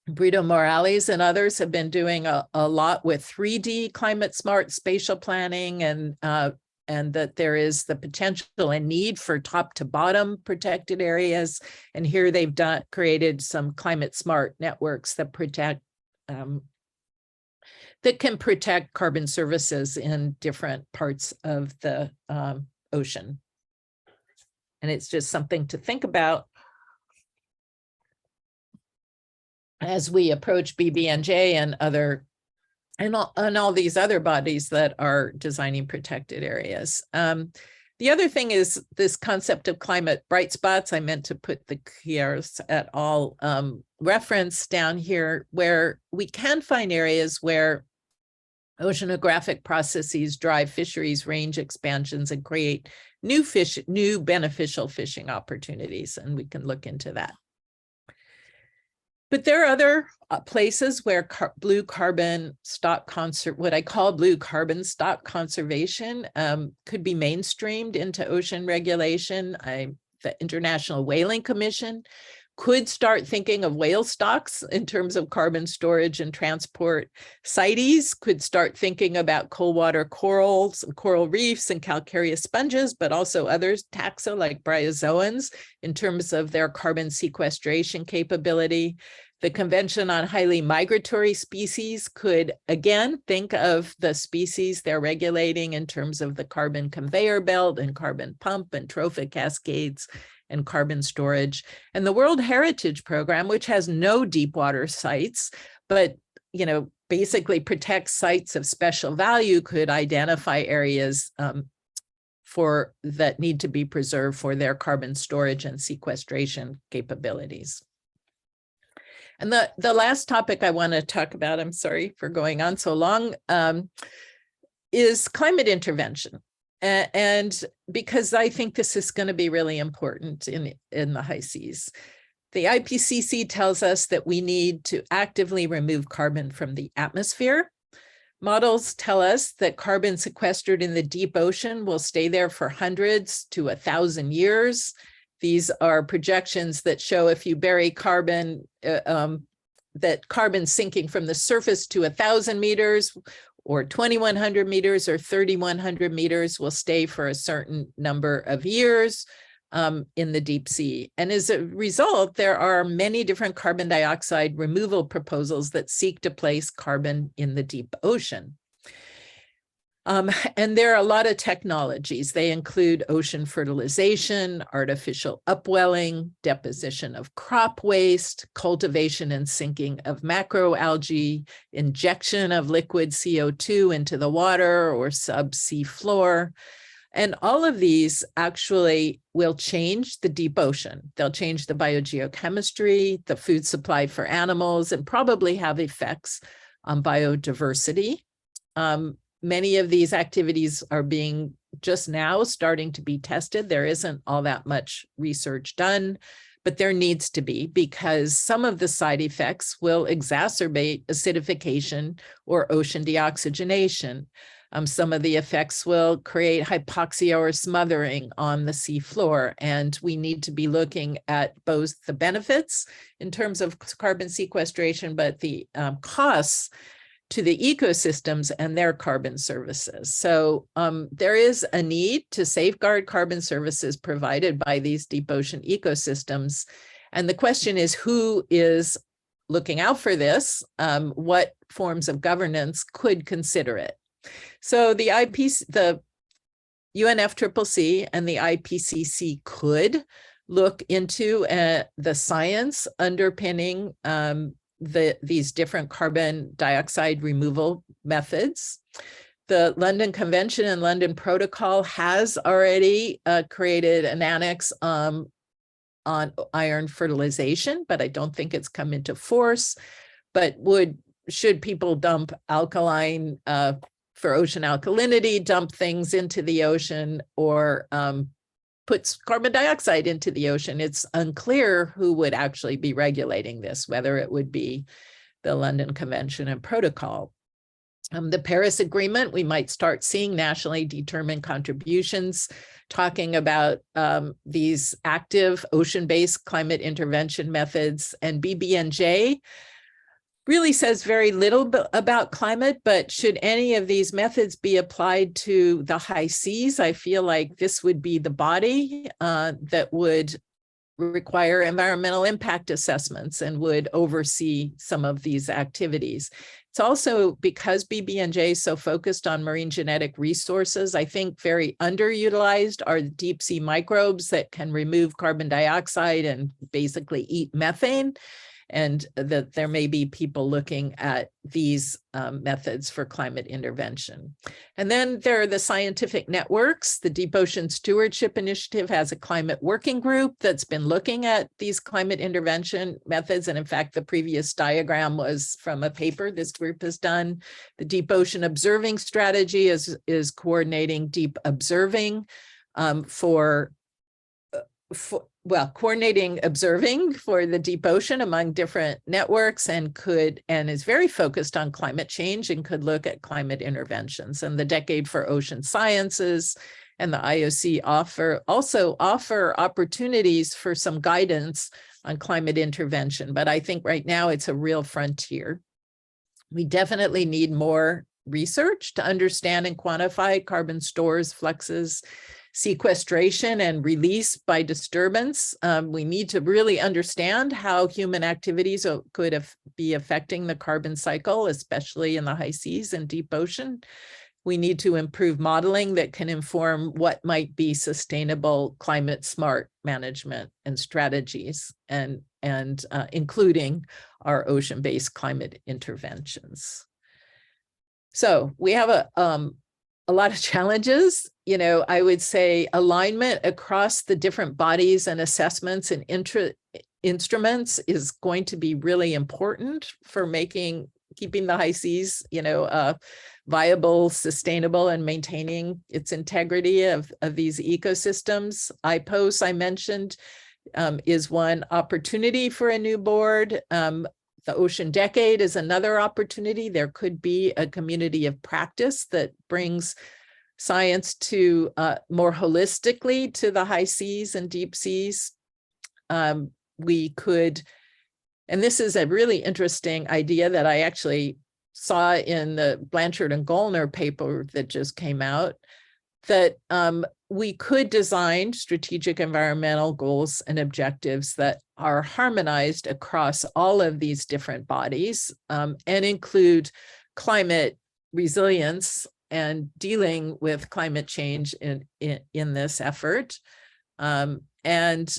Speaker 2: Brito Morales and others have been doing a lot with 3D climate smart spatial planning, and that there is the potential and need for top to bottom protected areas. And here they've created some climate smart networks that can protect carbon services in different parts of the ocean. And it's just something to think about as we approach BBNJ and other and all these other bodies that are designing protected areas. The other thing is this concept of climate bright spots. I meant to put the Kiers et al. Reference down here, where we can find areas where oceanographic processes drive fisheries range expansions and create new beneficial fishing opportunities, and we can look into that. But there are other places where blue carbon stock what I call blue carbon stock conservation could be mainstreamed into ocean regulation. The International Whaling Commission could start thinking of whale stocks in terms of carbon storage and transport. CITES could start thinking about cold water corals, coral reefs, and calcareous sponges, but also others, taxa like bryozoans, in terms of their carbon sequestration capability. The Convention on Highly Migratory Species could, again, think of the species they're regulating in terms of the carbon conveyor belt and carbon pump and trophic cascades and carbon storage. And the World Heritage Program, which has no deep water sites, but basically protects sites of special value, could identify areas that need to be preserved for their carbon storage and sequestration capabilities. And the last topic I want to talk about, I'm sorry for going on so long, is climate intervention. And because I think this is going to be really important in the high seas. The IPCC tells us that we need to actively remove carbon from the atmosphere. Models tell us that carbon sequestered in the deep ocean will stay there for hundreds to 1,000 years. These are projections that show if you bury carbon, that carbon sinking from the surface to 1,000 meters or 2,100 meters or 3,100 meters will stay for a certain number of years in the deep sea. And as a result, there are many different carbon dioxide removal proposals that seek to place carbon in the deep ocean. And there are a lot of technologies. They include ocean fertilization, artificial upwelling, deposition of crop waste, cultivation and sinking of macroalgae, injection of liquid CO2 into the water or subsea floor. And all of these actually will change the deep ocean. They'll change the biogeochemistry, the food supply for animals, and probably have effects on biodiversity. Many of these activities are being just now starting to be tested. There isn't all that much research done, but there needs to be, because some of the side effects will exacerbate acidification or ocean deoxygenation. Some of the effects will create hypoxia or smothering on the sea floor. And we need to be looking at both the benefits in terms of carbon sequestration, but the costs to the ecosystems and their carbon services. So there is a need to safeguard carbon services provided by these deep ocean ecosystems. And the question is, who is looking out for this? What forms of governance could consider it? So the UNFCCC and the IPCC could look into the science underpinning these different carbon dioxide removal methods. The London Convention and London Protocol has already created an annex on iron fertilization, but I don't think it's come into force. But should people dump alkaline for ocean alkalinity, dump things into the ocean, or puts carbon dioxide into the ocean? It's unclear who would actually be regulating this, whether it would be the London Convention and Protocol. The Paris Agreement, we might start seeing nationally determined contributions, talking about these active ocean-based climate intervention methods. And BBNJ really says very little about climate, but should any of these methods be applied to the high seas, I feel like this would be the body that would require environmental impact assessments and would oversee some of these activities. It's also, because BBNJ is so focused on marine genetic resources, I think very underutilized are deep sea microbes that can remove carbon dioxide and basically eat methane. and that there may be people looking at these methods for climate intervention. And then there are the scientific networks. The Deep Ocean Stewardship Initiative has a climate working group that's been looking at these climate intervention methods. And in fact, the previous diagram was from a paper this group has done. The Deep Ocean Observing Strategy is coordinating deep observing coordinating observing for the deep ocean among different networks, and is very focused on climate change and could look at climate interventions. And the Decade for Ocean Sciences and the IOC also offer opportunities for some guidance on climate intervention. But I think right now it's a real frontier. We definitely need more research to understand and quantify carbon stores, fluxes, sequestration, and release by disturbance. We need to really understand how human activities could be affecting the carbon cycle, especially in the high seas and deep ocean. We need to improve modeling that can inform what might be sustainable climate smart management and strategies, and including our ocean-based climate interventions. So we have a lot of challenges. You know, I would say alignment across the different bodies and assessments and instruments is going to be really important for keeping the high seas, viable, sustainable, and maintaining its integrity of these ecosystems. IPOS, I mentioned, is one opportunity for a new board. The Ocean Decade is another opportunity. There could be a community of practice that brings science to more holistically to the high seas and deep seas. We could, and this is a really interesting idea that I actually saw in the Blanchard and Gollner paper that just came out, that we could design strategic environmental goals and objectives that are harmonized across all of these different bodies, and include climate resilience and dealing with climate change in this effort. And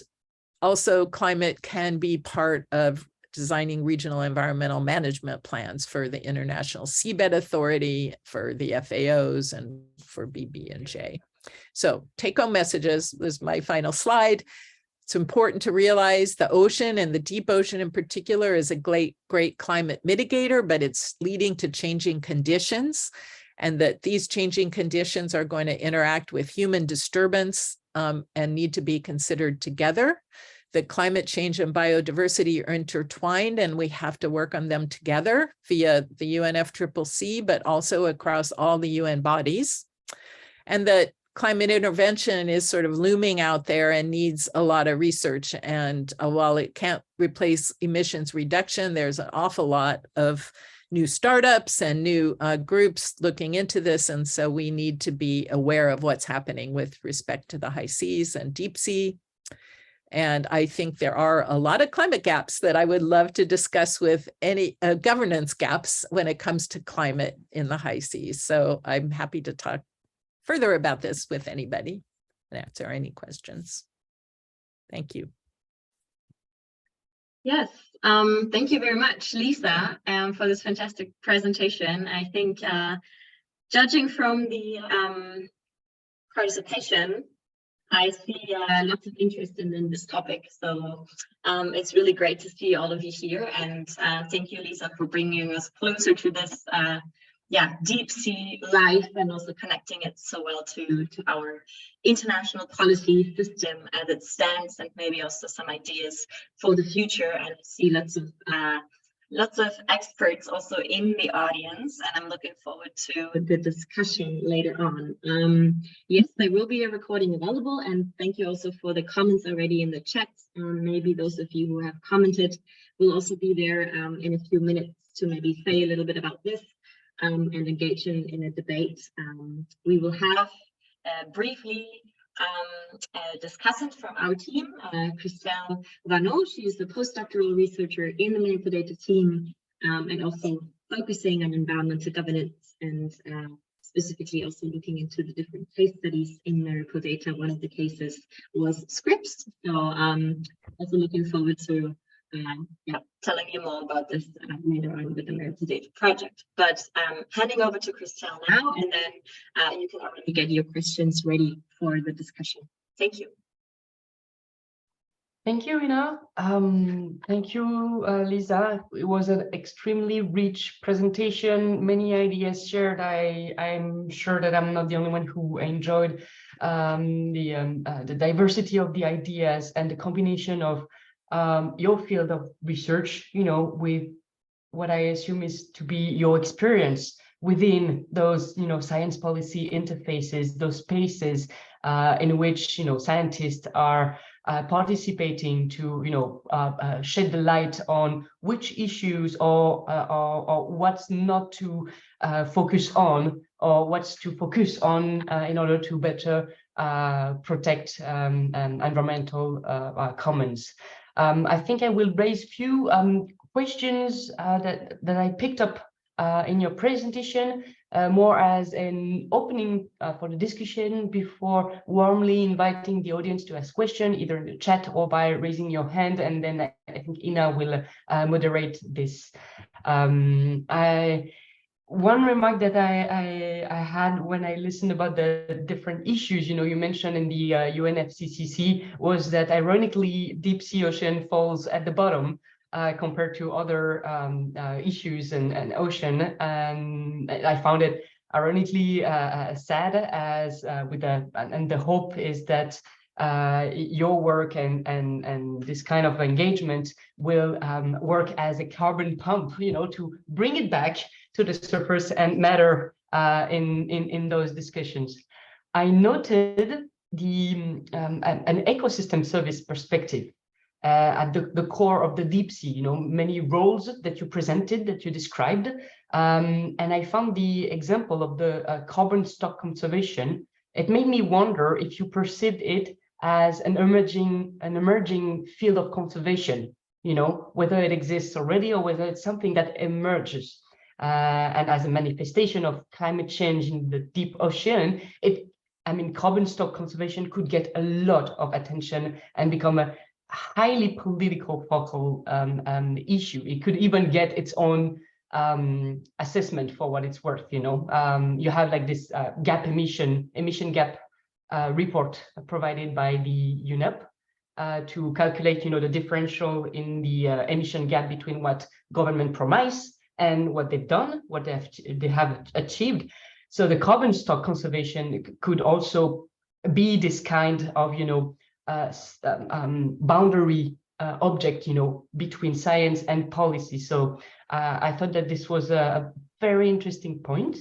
Speaker 2: also climate can be part of designing regional environmental management plans for the International Seabed Authority, for the FAOs, and for BB&J. So take-home messages was my final slide. It's important to realize the ocean, and the deep ocean in particular, is a great climate mitigator, but it's leading to changing conditions, and that these changing conditions are going to interact with human disturbance and need to be considered together. That climate change and biodiversity are intertwined, and we have to work on them together via the UNFCCC, but also across all the UN bodies. And that climate intervention is sort of looming out there and needs a lot of research. And while it can't replace emissions reduction, there's an awful lot of new startups and new groups looking into this. And so we need to be aware of what's happening with respect to the high seas and deep sea. And I think there are a lot of climate gaps that I would love to discuss with any governance gaps when it comes to climate in the high seas. So I'm happy to talk further about this with anybody and answer any questions. Thank you.
Speaker 1: Yes, thank you very much, Lisa, for this fantastic presentation. I think judging from the participation, I see lots of interest in this topic. So it's really great to see all of you here. And thank you, Lisa, for bringing us closer to this deep sea life, and also connecting it so well to our international policy system as it stands, and maybe also some ideas for the future. And I see lots of experts also in the audience, and I'm looking forward to the discussion later on. Yes, there will be a recording available, and thank you also for the comments already in the chat. Maybe those of you who have commented will also be there in a few minutes to maybe say a little bit about this and engage in a debate. We will have briefly a discussant from our team, Christelle Vanot. She is the postdoctoral researcher in the Miracle Data team, and also focusing on environmental governance, and specifically also looking into the different case studies in Miracle Data. One of the cases was Scripps. So also looking forward to telling you more about this later on with the Merit Data project. But handing over to Christelle now, and then you can already get your questions ready for the discussion. Thank you.
Speaker 3: Thank you, Ina. Thank you, Lisa. It was an extremely rich presentation, many ideas shared. I'm sure that I'm not the only one who enjoyed the diversity of the ideas and the combination of your field of research, with what I assume is to be your experience within those, science policy interfaces, those spaces in which, scientists are participating to, shed the light on which issues or what's not to focus on, or what's to focus on in order to better protect environmental commons. I think I will raise few questions that I picked up in your presentation, more as an opening for the discussion before warmly inviting the audience to ask questions, either in the chat or by raising your hand, and then I think Ina will moderate this. One remark that I had when I listened about the different issues, you mentioned in the UNFCCC, was that ironically deep sea ocean falls at the bottom compared to other issues and ocean. And I found it ironically sad, as and the hope is that your work and this kind of engagement will work as a carbon pump, to bring it back to the surface and matter in those discussions. I noted an ecosystem service perspective at the core of the deep sea, many roles that you presented, that you described. And I found the example of the carbon stock conservation. It made me wonder if you perceived it as an emerging field of conservation, whether it exists already or whether it's something that emerges. And as a manifestation of climate change in the deep ocean, carbon stock conservation could get a lot of attention and become a highly political focal issue. It could even get its own assessment for what it's worth. You have like this emission gap report provided by the UNEP to calculate, the differential in the emission gap between what government promised and what they've done, what they have achieved. So the carbon stock conservation could also be this kind of, boundary object, between science and policy. So I thought that this was a very interesting point.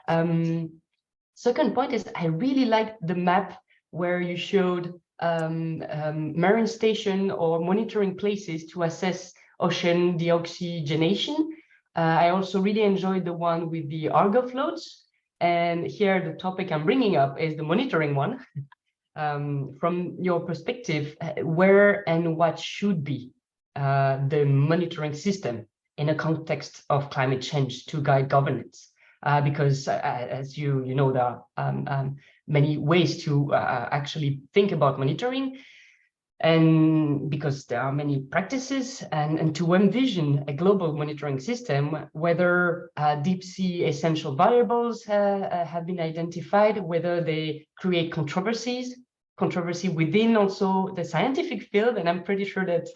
Speaker 3: Second point is I really liked the map where you showed marine station or monitoring places to assess ocean deoxygenation. I also really enjoyed the one with the Argo floats. And here the topic I'm bringing up is the monitoring one. From your perspective, where and what should be the monitoring system in a context of climate change to guide governance? Because as you know, there are many ways to actually think about monitoring, and because there are many practices, and to envision a global monitoring system, whether deep sea essential variables have been identified, whether they create controversy within also the scientific field, and I'm pretty sure that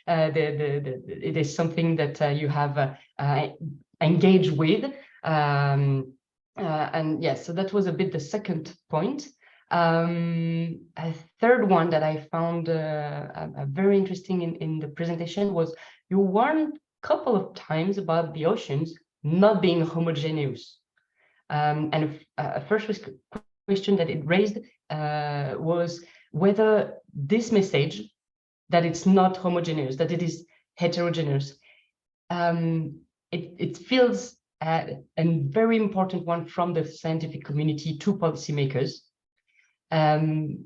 Speaker 3: it is something that you have engaged with. And yes, so that was a bit the second point. A third one that I found very interesting in the presentation was you warned a couple of times about the oceans not being homogeneous. And a first question that it raised was whether this message that it's not homogeneous, that it is heterogeneous, it feels a very important one from the scientific community to policymakers. And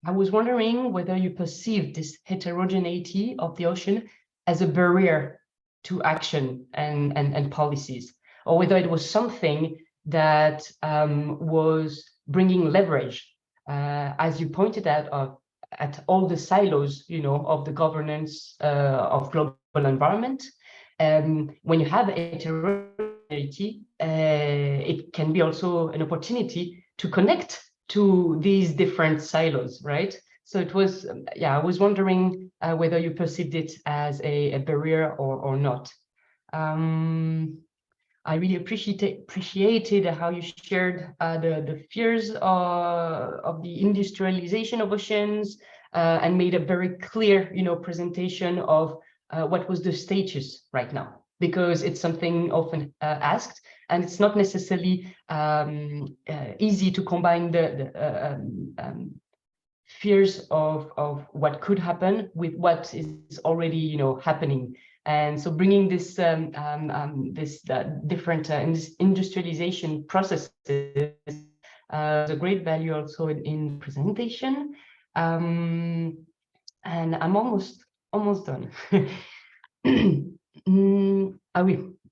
Speaker 3: I was wondering whether you perceive this heterogeneity of the ocean as a barrier to action and policies, or whether it was something that was bringing leverage, as you pointed out, of at all the silos, of the governance of global environment. When you have heterogeneity, it can be also an opportunity to connect to these different silos, right? So it was, I was wondering whether you perceived it as a barrier or not. I really appreciated how you shared the fears of the industrialization of oceans and made a very clear, presentation of what was the status right now, because it's something often asked, and it's not necessarily easy to combine the fears of what could happen with what is already, happening. And so bringing this different industrialization processes is a great value also in presentation. And I'm almost done.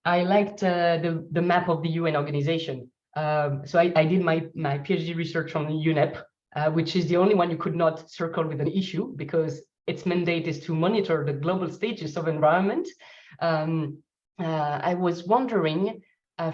Speaker 3: I liked the map of the UN organization. So I did my PhD research on UNEP, which is the only one you could not circle with an issue, because its mandate is to monitor the global status of environment. I was wondering,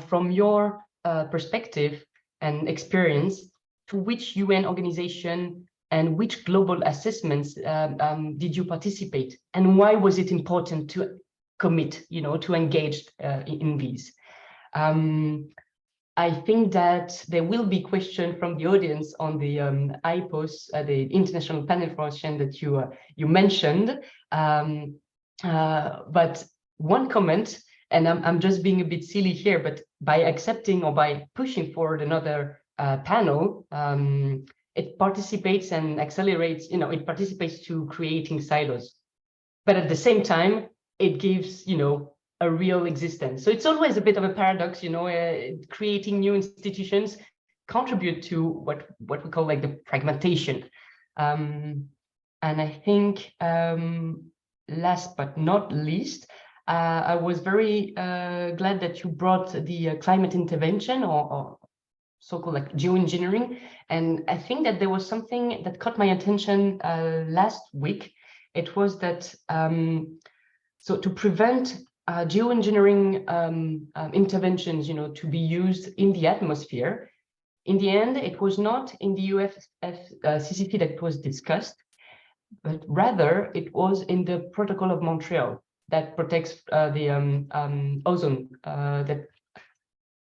Speaker 3: from your perspective and experience, to which UN organization and which global assessments did you participate, and why was it important to commit, to engage in these? I think that there will be questions from the audience on the IPOS, the International Panel for Ocean that you mentioned. But one comment, and I'm just being a bit silly here, but by accepting or by pushing forward another panel, it participates and accelerates, it participates to creating silos. But at the same time, it gives, a real existence. So it's always a bit of a paradox, creating new institutions contribute to what we call like the fragmentation. And I think last but not least, I was very glad that you brought the climate intervention or so-called like geoengineering. And I think that there was something that caught my attention last week. It was that, so to prevent geoengineering interventions, to be used in the atmosphere, in the end, it was not in the UFCCC that was discussed, but rather it was in the Protocol of Montreal that protects the ozone, that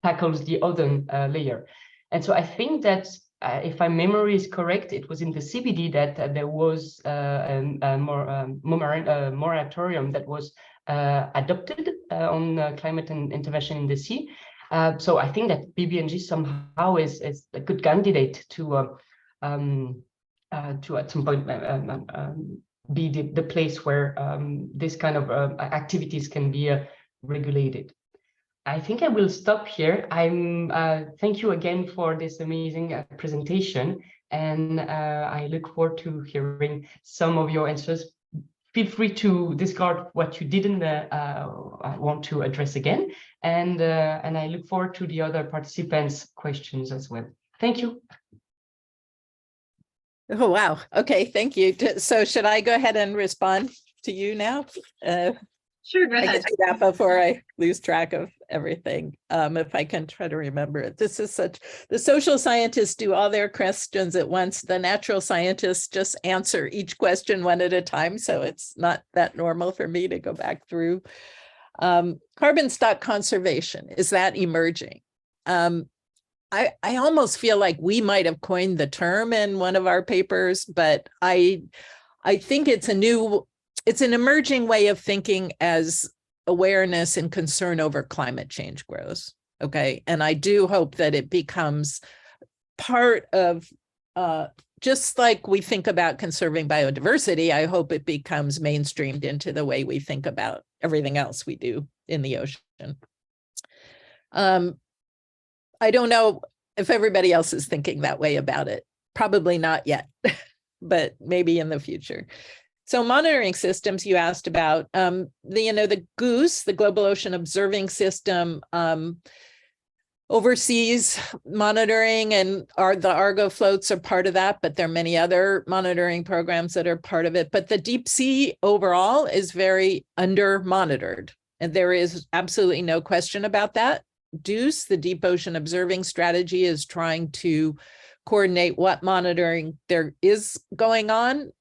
Speaker 3: tackles the ozone layer. And so I think that if my memory is correct, it was in the CBD that there was a moratorium that was adopted on climate and intervention in the sea. So I think that BBNG somehow is a good candidate to at some point be the place where this kind of activities can be regulated. I think I will stop here. Thank you again for this amazing presentation, and I look forward to hearing some of your answers. Feel free to discard what you didn't want to address again, and I look forward to the other participants' questions as well. Thank you.
Speaker 2: Oh, wow. Okay, thank you. So should I go ahead and respond to you now?
Speaker 1: Sure, go
Speaker 2: I
Speaker 1: ahead.
Speaker 2: can do that before I lose track of everything, if I can try to remember it. This is the social scientists do all their questions at once. The natural scientists just answer each question one at a time. So it's not that normal for me to go back through. Carbon stock conservation, is that emerging? I almost feel like we might have coined the term in one of our papers, but I think it's an emerging way of thinking as awareness and concern over climate change grows. Okay. And I do hope that it becomes part of, just like we think about conserving biodiversity, I hope it becomes mainstreamed into the way we think about everything else we do in the ocean. I don't know if everybody else is thinking that way about it. Probably not yet, but maybe in the future. So monitoring systems you asked about, the GOOS, the Global Ocean Observing System, overseas monitoring, and the Argo floats are part of that, but there are many other monitoring programs that are part of it. But the deep sea overall is very under monitored, and there is absolutely no question about that. DEUCE, the Deep Ocean Observing Strategy, is trying to coordinate what monitoring there is going on.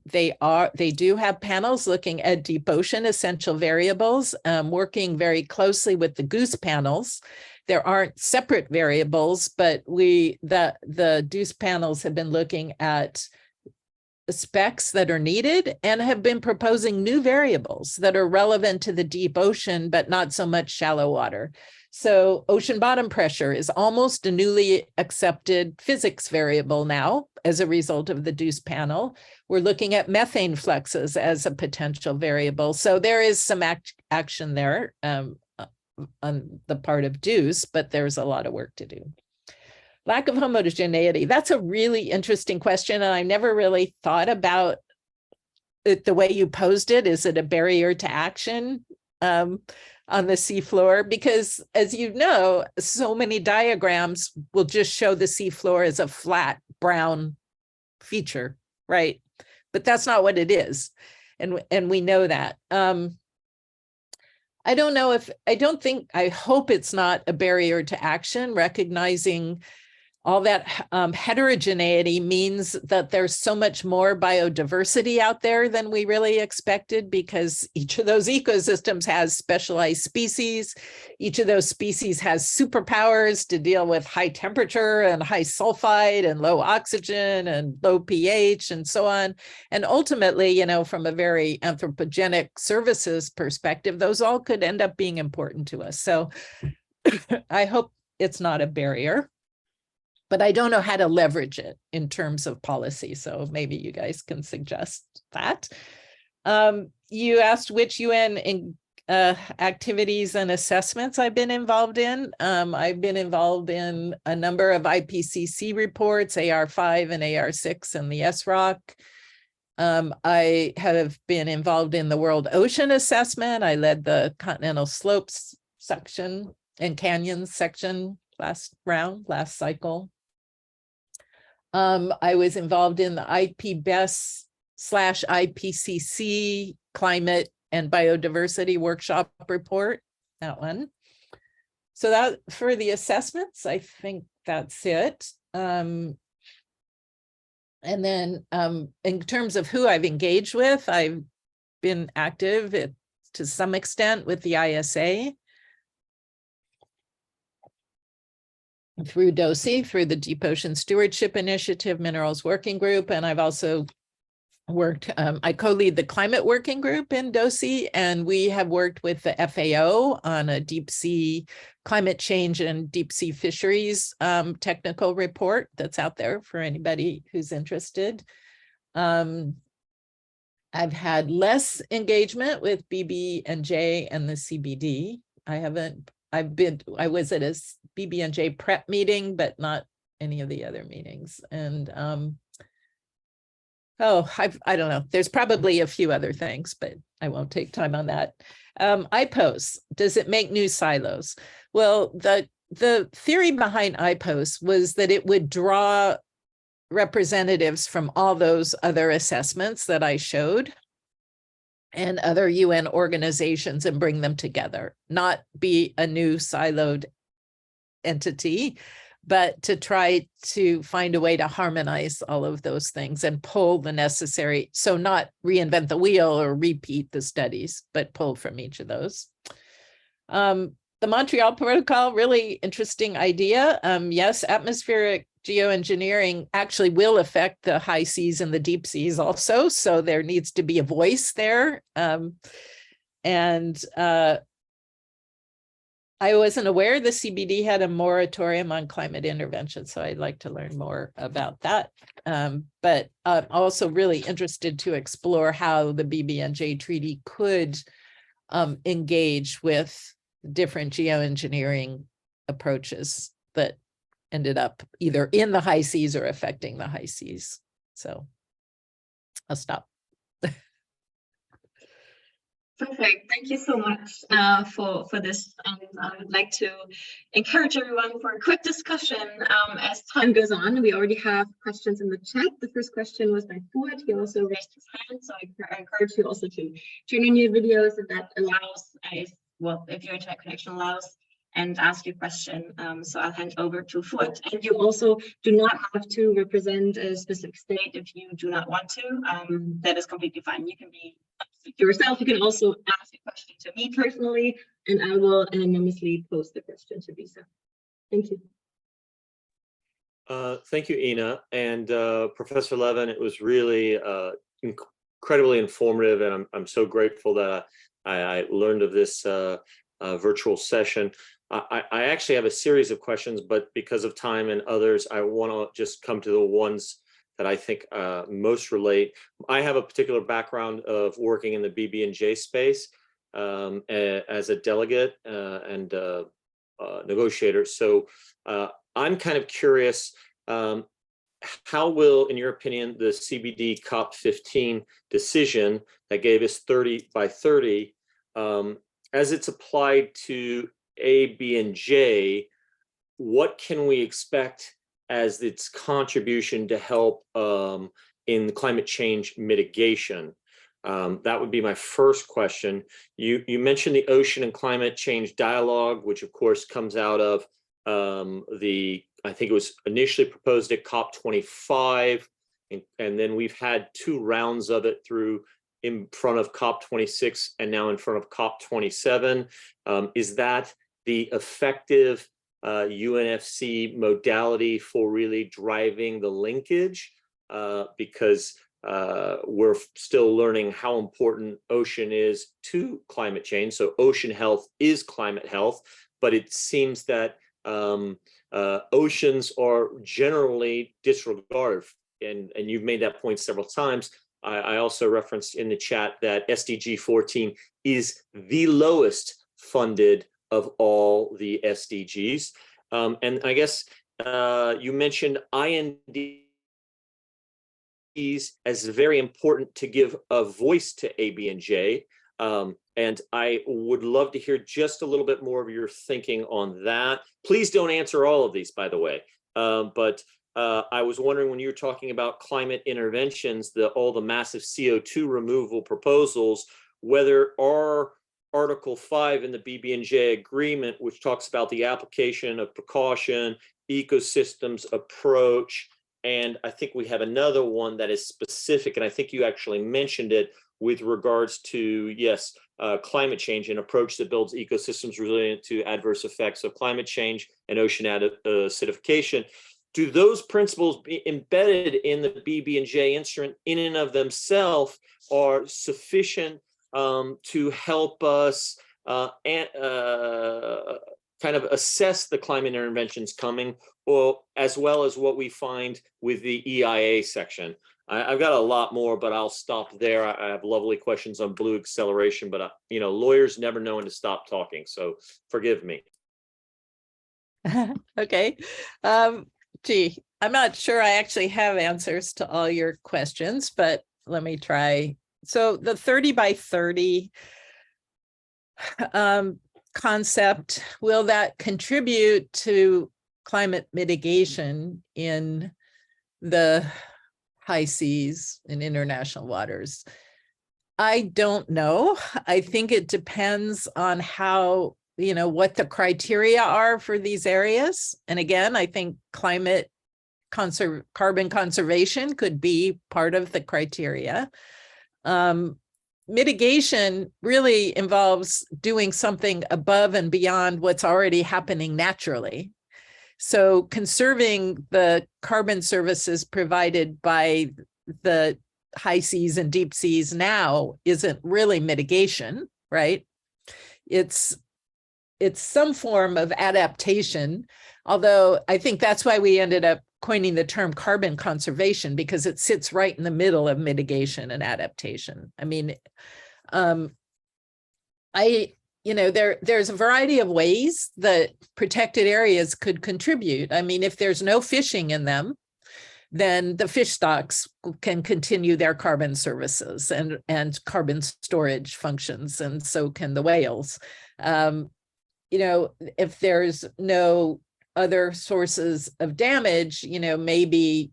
Speaker 2: They do have panels looking at deep ocean essential variables, working very closely with the GOOSE panels. There aren't separate variables, but the DEUCE panels have been looking at specs that are needed and have been proposing new variables that are relevant to the deep ocean, but not so much shallow water. So ocean bottom pressure is almost a newly accepted physics variable now as a result of the DEUCE panel. We're looking at methane fluxes as a potential variable. So there is some action there on the part of DEUCE, but there's a lot of work to do. Lack of homogeneity. That's a really interesting question, and I never really thought about it the way you posed it. Is it a barrier to action on the seafloor? Because as you know, so many diagrams will just show the seafloor as a flat brown feature, right? But that's not what it is, and we know that. I hope it's not a barrier to action. Recognizing all that heterogeneity means that there's so much more biodiversity out there than we really expected, because each of those ecosystems has specialized species. Each of those species has superpowers to deal with high temperature and high sulfide and low oxygen and low pH and so on. And ultimately, you know, from a very anthropogenic services perspective, those all could end up being important to us. So I hope it's not a barrier. But I don't know how to leverage it in terms of policy. So maybe you guys can suggest that. You asked which UN activities and assessments I've been involved in. I've been involved in a number of IPCC reports, AR5 and AR6 and the SROC. I have been involved in the World Ocean Assessment. I led the continental slopes section and canyons section last cycle. I was involved in the IPBES/IPCC climate and biodiversity workshop report, that one. So that for the assessments, I think that's it. And then in terms of who I've engaged with, I've been active to some extent with the ISA. Through DOSI, through the Deep Ocean Stewardship Initiative Minerals Working Group. And I've also worked, I co-lead the climate working group in DOSI, and we have worked with the FAO on a deep sea climate change and deep sea fisheries technical report that's out there for anybody who's interested. I've had less engagement with BB&J and the CBD. I was at a BB&J prep meeting, but not any of the other meetings. And I don't know. There's probably a few other things, but I won't take time on that. IPOS, does it make new silos? Well, the theory behind IPOS was that it would draw representatives from all those other assessments that I showed and other UN organizations and bring them together, not be a new siloed entity, but to try to find a way to harmonize all of those things and pull the necessary, so not reinvent the wheel or repeat the studies, but pull from each of those. The Montreal Protocol, really interesting idea. Yes, atmospheric geoengineering actually will affect the high seas and the deep seas also. So there needs to be a voice there. I wasn't aware the CBD had a moratorium on climate intervention, so I'd like to learn more about that. But I'm also really interested to explore how the BB&J treaty could engage with different geoengineering approaches that ended up either in the high seas or affecting the high seas. So I'll stop.
Speaker 1: Perfect. Thank you so much for this. And I would like to encourage everyone for a quick discussion as time goes on. We already have questions in the chat. The first question was by Fuad. He also raised his hand. So I encourage you also to turn on your videos if that allows, if your internet connection allows, and ask your question. So I'll hand over to Fuad. And you also do not have to represent a specific state if you do not want to. That is completely fine. You can be yourself. You can also ask a question to me personally, and I will anonymously post the question to Lisa. Thank you.
Speaker 4: Thank you, Ina, and Professor Levin. It was really incredibly informative, and I'm so grateful that I learned of this virtual session. I actually have a series of questions, but because of time and others, I want to just come to the ones that I think most relate. I have a particular background of working in the BB&J space as a delegate and negotiator. So I'm kind of curious, how will, in your opinion, the CBD COP15 decision that gave us 30 by 30, as it's applied to A, B, and J, what can we expect as its contribution to help in climate change mitigation? That would be my first question. You mentioned the ocean and climate change dialogue, which of course comes out of I think it was initially proposed at COP25, and then we've had 2 rounds of it through in front of COP26 and now in front of COP27. Is that the effective UNFC modality for really driving the linkage? Because we're still learning how important ocean is to climate change. So ocean health is climate health, but it seems that oceans are generally disregarded. And you've made that point several times. I also referenced in the chat that SDG 14 is the lowest funded of all the SDGs. And I guess you mentioned INDs as very important to give a voice to A, B, and J. And I would love to hear just a little bit more of your thinking on that. Please don't answer all of these, by the way. But I was wondering, when you were talking about climate interventions, all the massive CO2 removal proposals, whether our Article 5 in the BB&J agreement, which talks about the application of precaution, ecosystems approach, and I think we have another one that is specific, and I think you actually mentioned it with regards to, yes, climate change, an approach that builds ecosystems resilient to adverse effects of climate change and ocean acidification. Do those principles be embedded in the BB&J instrument in and of themselves are sufficient to help us kind of assess the climate interventions coming, or as well as what we find with the EIA section? I've got a lot more, but I'll stop there. I have lovely questions on blue acceleration, but lawyers never know when to stop talking, so forgive me.
Speaker 2: Okay. Gee, I'm not sure I actually have answers to all your questions, but let me try. So the 30 by 30 concept, will that contribute to climate mitigation in the high seas and international waters? I don't know. I think it depends on how, what the criteria are for these areas. And again, I think carbon conservation could be part of the criteria. Mitigation really involves doing something above and beyond what's already happening naturally. So conserving the carbon services provided by the high seas and deep seas now isn't really mitigation, right? It's some form of adaptation, although I think that's why we ended up coining the term carbon conservation, because it sits right in the middle of mitigation and adaptation. I mean, there's a variety of ways that protected areas could contribute. I mean, if there's no fishing in them, then the fish stocks can continue their carbon services and carbon storage functions, and so can the whales. You know, if there's no other sources of damage, you know, maybe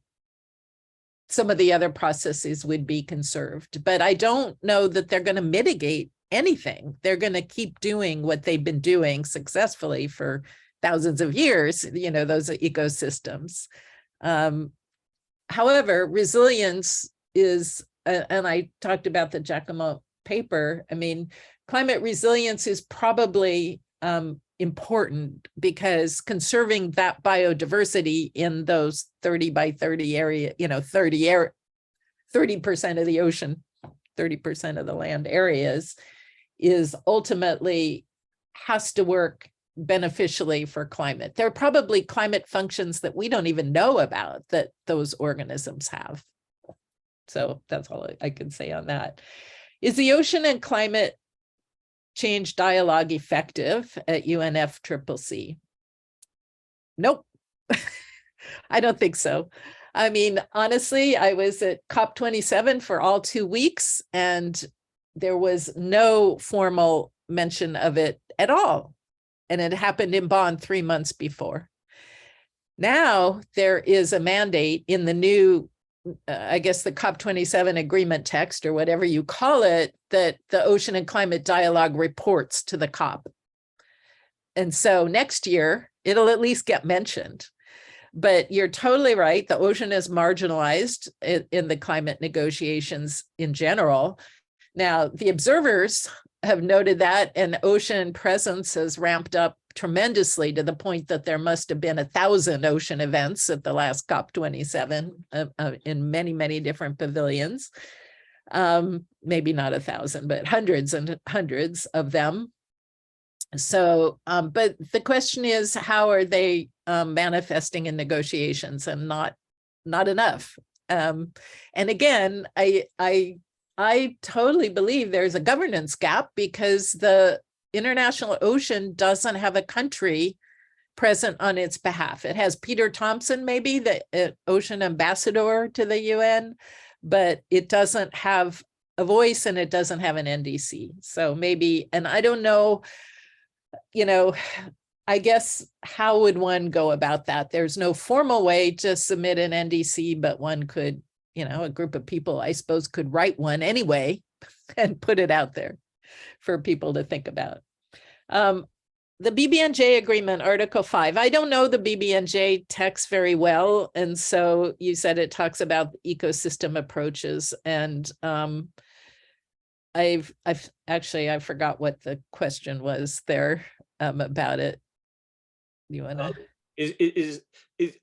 Speaker 2: some of the other processes would be conserved. But I don't know that they're going to mitigate anything. They're going to keep doing what they've been doing successfully for thousands of years, you know, those ecosystems. However, resilience is, and I talked about the Giacomo paper, I mean, climate resilience is probably important because conserving that biodiversity in those 30 by 30 area, you know, 30% of the ocean, 30% of the land areas is ultimately has to work beneficially for climate. There are probably climate functions that we don't even know about that those organisms have. So that's all I can say on that. Is the ocean and climate change dialogue effective at UNFCCC? Nope. I don't think so. I mean, honestly, I was at COP27 for all 2 weeks, and there was no formal mention of it at all. And it happened in Bonn 3 months before. Now there is a mandate in the new, I guess the COP27 agreement text or whatever you call it, that the ocean and climate dialogue reports to the COP. And so next year, it'll at least get mentioned. But you're totally right. The ocean is marginalized in the climate negotiations in general. Now, the observers have noted that, and ocean presence has ramped up tremendously to the point that there must have been 1,000 ocean events at the last COP27 in many, many different pavilions. Maybe not 1,000, but hundreds and hundreds of them. So, but the question is, how are they manifesting in negotiations? And not enough. And again, I totally believe there's a governance gap because the international ocean doesn't have a country present on its behalf. It has Peter Thompson, maybe the ocean ambassador to the UN, but it doesn't have a voice and it doesn't have an NDC. So maybe, and I don't know, you know, I guess how would one go about that? There's no formal way to submit an NDC, but one could, you know, a group of people, I suppose, could write one anyway and put it out there for people to think about. The BBNJ agreement, Article 5, I don't know the BBNJ text very well. And so you said it talks about ecosystem approaches. And I forgot what the question was there about it. You want to?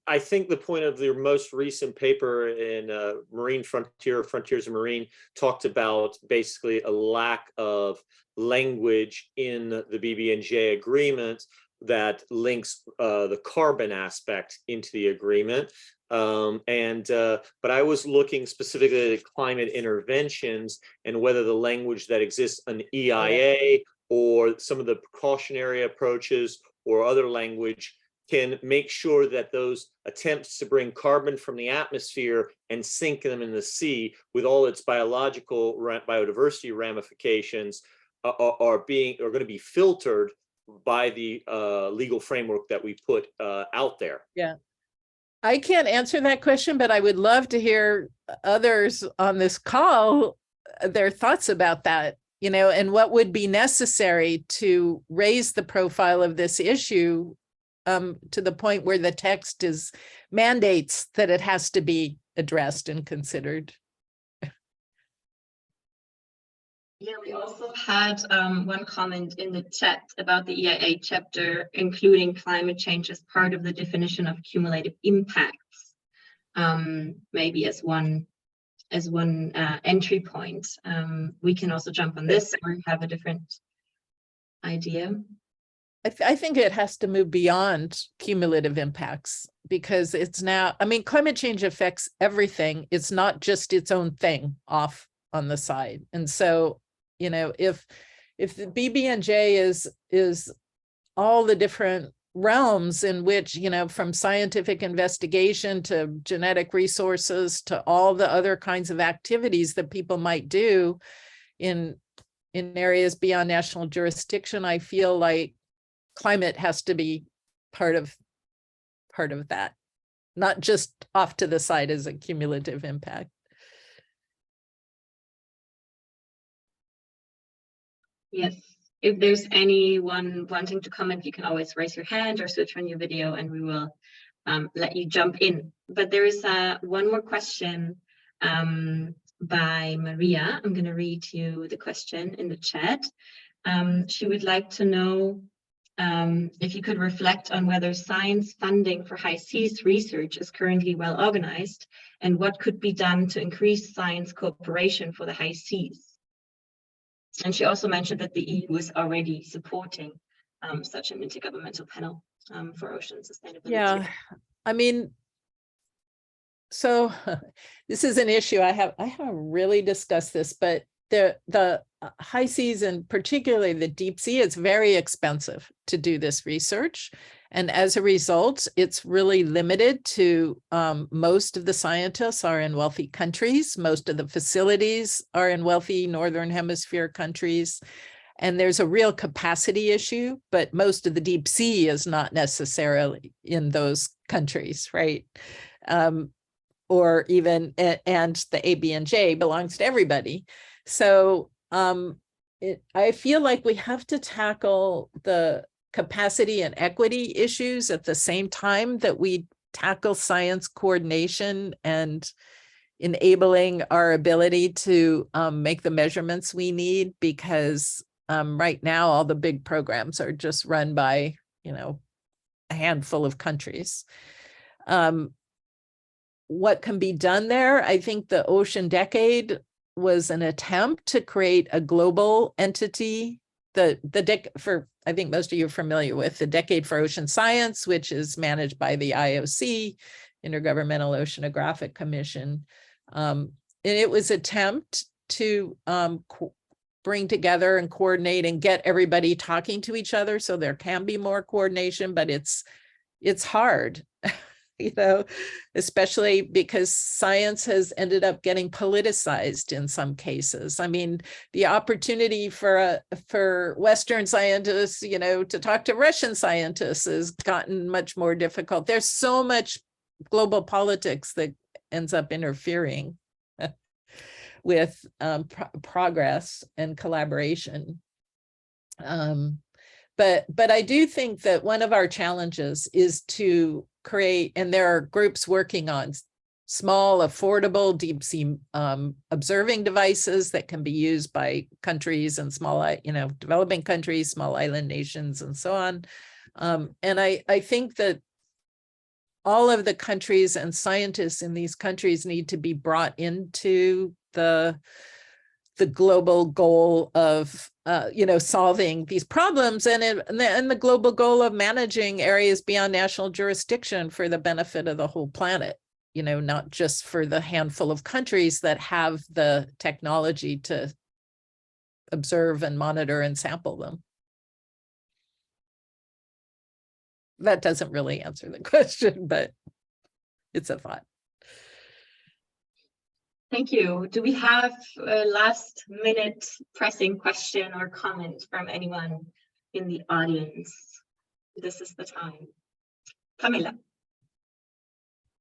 Speaker 4: I think the point of your most recent paper in Marine Frontiers of Marine talked about basically a lack of language in the BBNJ agreement that links the carbon aspect into the agreement. But I was looking specifically at climate interventions and whether the language that exists in EIA or some of the precautionary approaches or other language can make sure that those attempts to bring carbon from the atmosphere and sink them in the sea with all its biodiversity ramifications are going to be filtered by the legal framework that we put out there.
Speaker 2: Yeah. I can't answer that question, but I would love to hear others on this call, their thoughts about that, you know, and what would be necessary to raise the profile of this issue to the point where the text mandates that it has to be addressed and considered.
Speaker 1: Yeah, we also had one comment in the chat about the EIA chapter, including climate change as part of the definition of cumulative impacts, maybe as one entry point. We can also jump on this or have a different idea.
Speaker 2: I think it has to move beyond cumulative impacts because it's now, I mean, climate change affects everything. It's not just its own thing off on the side. And so, you know, if the BBNJ is all the different realms in which, you know, from scientific investigation to genetic resources to all the other kinds of activities that people might do in areas beyond national jurisdiction, I feel like climate has to be part of that, not just off to the side as a cumulative impact.
Speaker 1: Yes. If there's anyone wanting to comment, you can always raise your hand or switch on your video and we will let you jump in. But there is one more question by Maria. I'm going to read you the question in the chat. She would like to know if you could reflect on whether science funding for high seas research is currently well organized and what could be done to increase science cooperation for the high seas. And she also mentioned that the EU is already supporting such an intergovernmental panel for ocean sustainability.
Speaker 2: Yeah, I mean, so this is an issue I haven't really discussed this, but the high seas and particularly the deep sea, it's very expensive to do this research. And as a result, it's really limited to most of the scientists are in wealthy countries. Most of the facilities are in wealthy Northern Hemisphere countries. And there's a real capacity issue, but most of the deep sea is not necessarily in those countries, right? Or even, and the ABNJ belongs to everybody. So I feel like we have to tackle the capacity and equity issues at the same time that we tackle science coordination and enabling our ability to make the measurements we need, because right now all the big programs are just run by, you know, a handful of countries. What can be done there? I think the Ocean Decade was an attempt to create a global entity. I think most of you are familiar with the Decade for Ocean Science, which is managed by the IOC, Intergovernmental Oceanographic Commission. And it was an attempt to bring together and coordinate and get everybody talking to each other so there can be more coordination, but it's hard. You know, especially because science has ended up getting politicized in some cases. I mean, the opportunity for Western scientists, you know, to talk to Russian scientists has gotten much more difficult. There's so much global politics that ends up interfering with progress and collaboration. But I do think that one of our challenges is to create, and there are groups working on small, affordable deep sea observing devices that can be used by countries and small, you know, developing countries, small island nations, and so on. And I think that all of the countries and scientists in these countries need to be brought into the global goal of you know, solving these problems and the global goal of managing areas beyond national jurisdiction for the benefit of the whole planet, you know, not just for the handful of countries that have the technology to observe and monitor and sample them. That doesn't really answer the question, but it's a thought.
Speaker 1: Thank you. Do we have a last minute pressing question or comment from anyone in the audience? This is the time. Camila.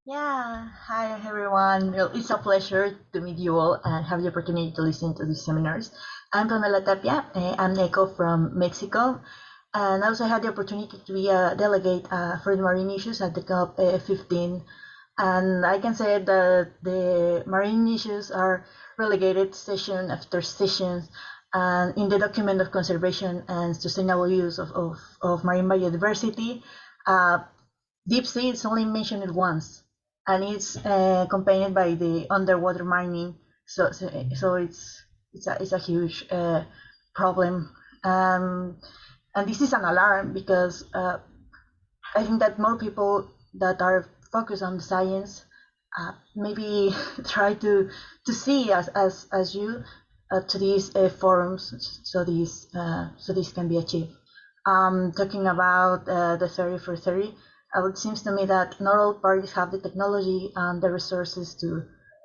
Speaker 5: Yeah, hi everyone. Well, it's a pleasure to meet you all and have the opportunity to listen to these seminars. I'm Pamela Tapia. I'm Eco from Mexico, and also had the opportunity to be a delegate for the marine issues at the COP15. And I can say that the marine issues are relegated session after session. And in the document of conservation and sustainable use of marine biodiversity, deep sea is only mentioned once, and it's accompanied by the underwater mining. So it's a huge problem. And this is an alarm because I think that more people that are focus on science, maybe try to see as you to these forums, so these can be achieved. talking about the 30 for 30, it seems to me that not all parties have the technology and the resources to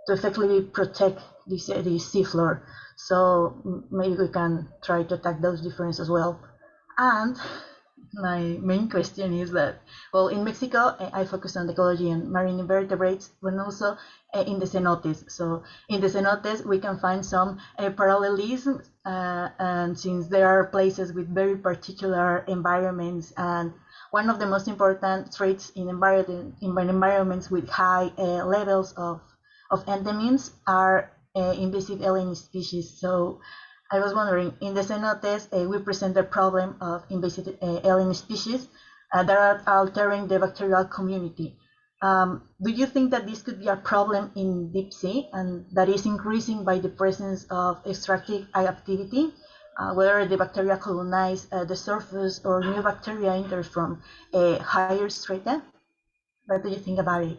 Speaker 5: effectively protect the seafloor. So maybe we can try to attack those differences as well. And my main question is that, well, in Mexico, I focus on ecology and marine invertebrates, but also in the cenotes. So in the cenotes, we can find some parallelisms, and since there are places with very particular environments, and one of the most important traits in environments with high levels of endemisms are invasive alien species. So I was wondering, in the cenotes, we present the problem of invasive alien species that are altering the bacterial community. Do you think that this could be a problem in deep sea and that is increasing by the presence of extractive activity, whether the bacteria colonize the surface or new bacteria enter from higher strata? What do you think about it?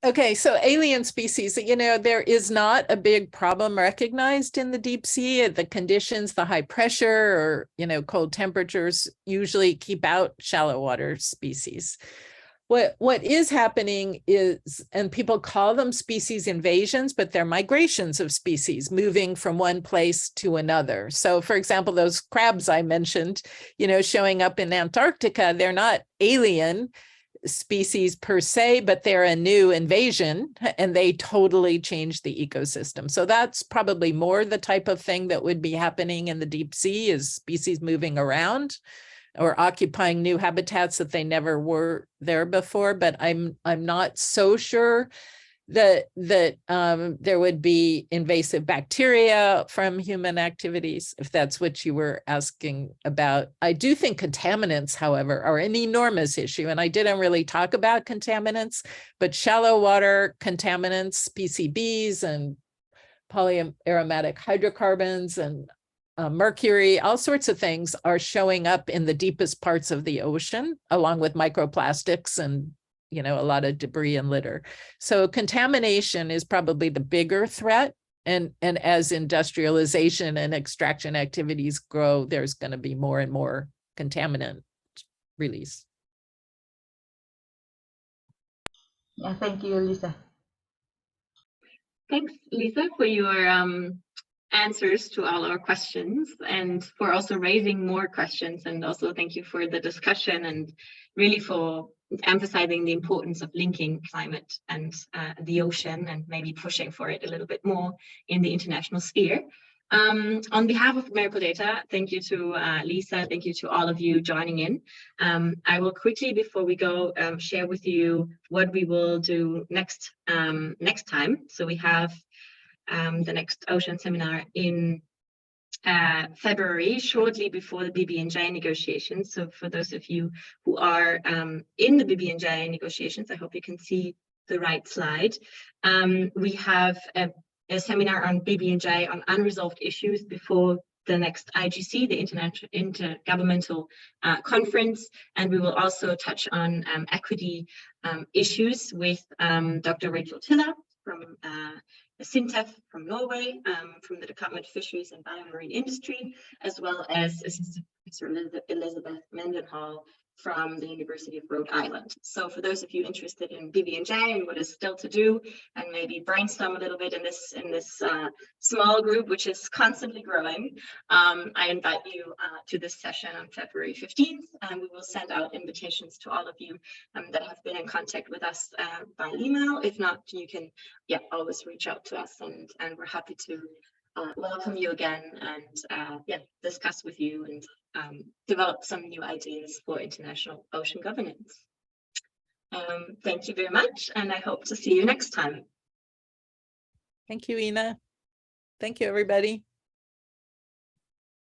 Speaker 2: Okay, so alien species, there is not a big problem recognized in the deep sea. The conditions, the high pressure or, cold temperatures usually keep out shallow water species. What is happening is, and people call them species invasions, but they're migrations of species moving from one place to another. So for example, those crabs I mentioned, showing up in Antarctica, they're not alien species per se, but they're a new invasion and they totally change the ecosystem. So that's probably more the type of thing that would be happening in the deep sea, is species moving around or occupying new habitats that they never were there before. But I'm not so sure that there would be invasive bacteria from human activities, if that's what you were asking about. I do think contaminants, however, are an enormous issue. And I didn't really talk about contaminants, but shallow water contaminants, PCBs and polyaromatic hydrocarbons and mercury, all sorts of things are showing up in the deepest parts of the ocean, along with microplastics and a lot of debris and litter. So contamination is probably the bigger threat. And as industrialization and extraction activities grow, there's going to be more and more contaminant release.
Speaker 5: Yeah, thank you, Lisa.
Speaker 1: Thanks, Lisa, for your answers to all our questions and for also raising more questions. And also thank you for the discussion and really for emphasizing the importance of linking climate and the ocean and maybe pushing for it a little bit more in the international sphere. On behalf of Miracle Data, thank you to Lisa, thank you to all of you joining in. I will quickly, before we go, share with you what we will do next time. So we have the next ocean seminar in February, shortly before the BB&J negotiations. So for those of you who are in the BB&J negotiations, I hope you can see the right slide. We have a seminar on BB&J on unresolved issues before the next IGC, the Intergovernmental Conference, and we will also touch on equity issues with Dr. Rachel Tiller from SINTEF from Norway, from the Department of Fisheries and Biomarine Industry, as well as Assistant Professor Elizabeth Mendenhall from the University of Rhode Island. So for those of you interested in BB&J and what is still to do, and maybe brainstorm a little bit in this small group, which is constantly growing, I invite you to this session on February 15th, and we will send out invitations to all of you that have been in contact with us by email. If not, you can always reach out to us, and we're happy to welcome you again and discuss with you and develop some new ideas for international ocean governance. Thank you very much, and I hope to see you next time.
Speaker 2: Thank you, Ina. Thank you, everybody.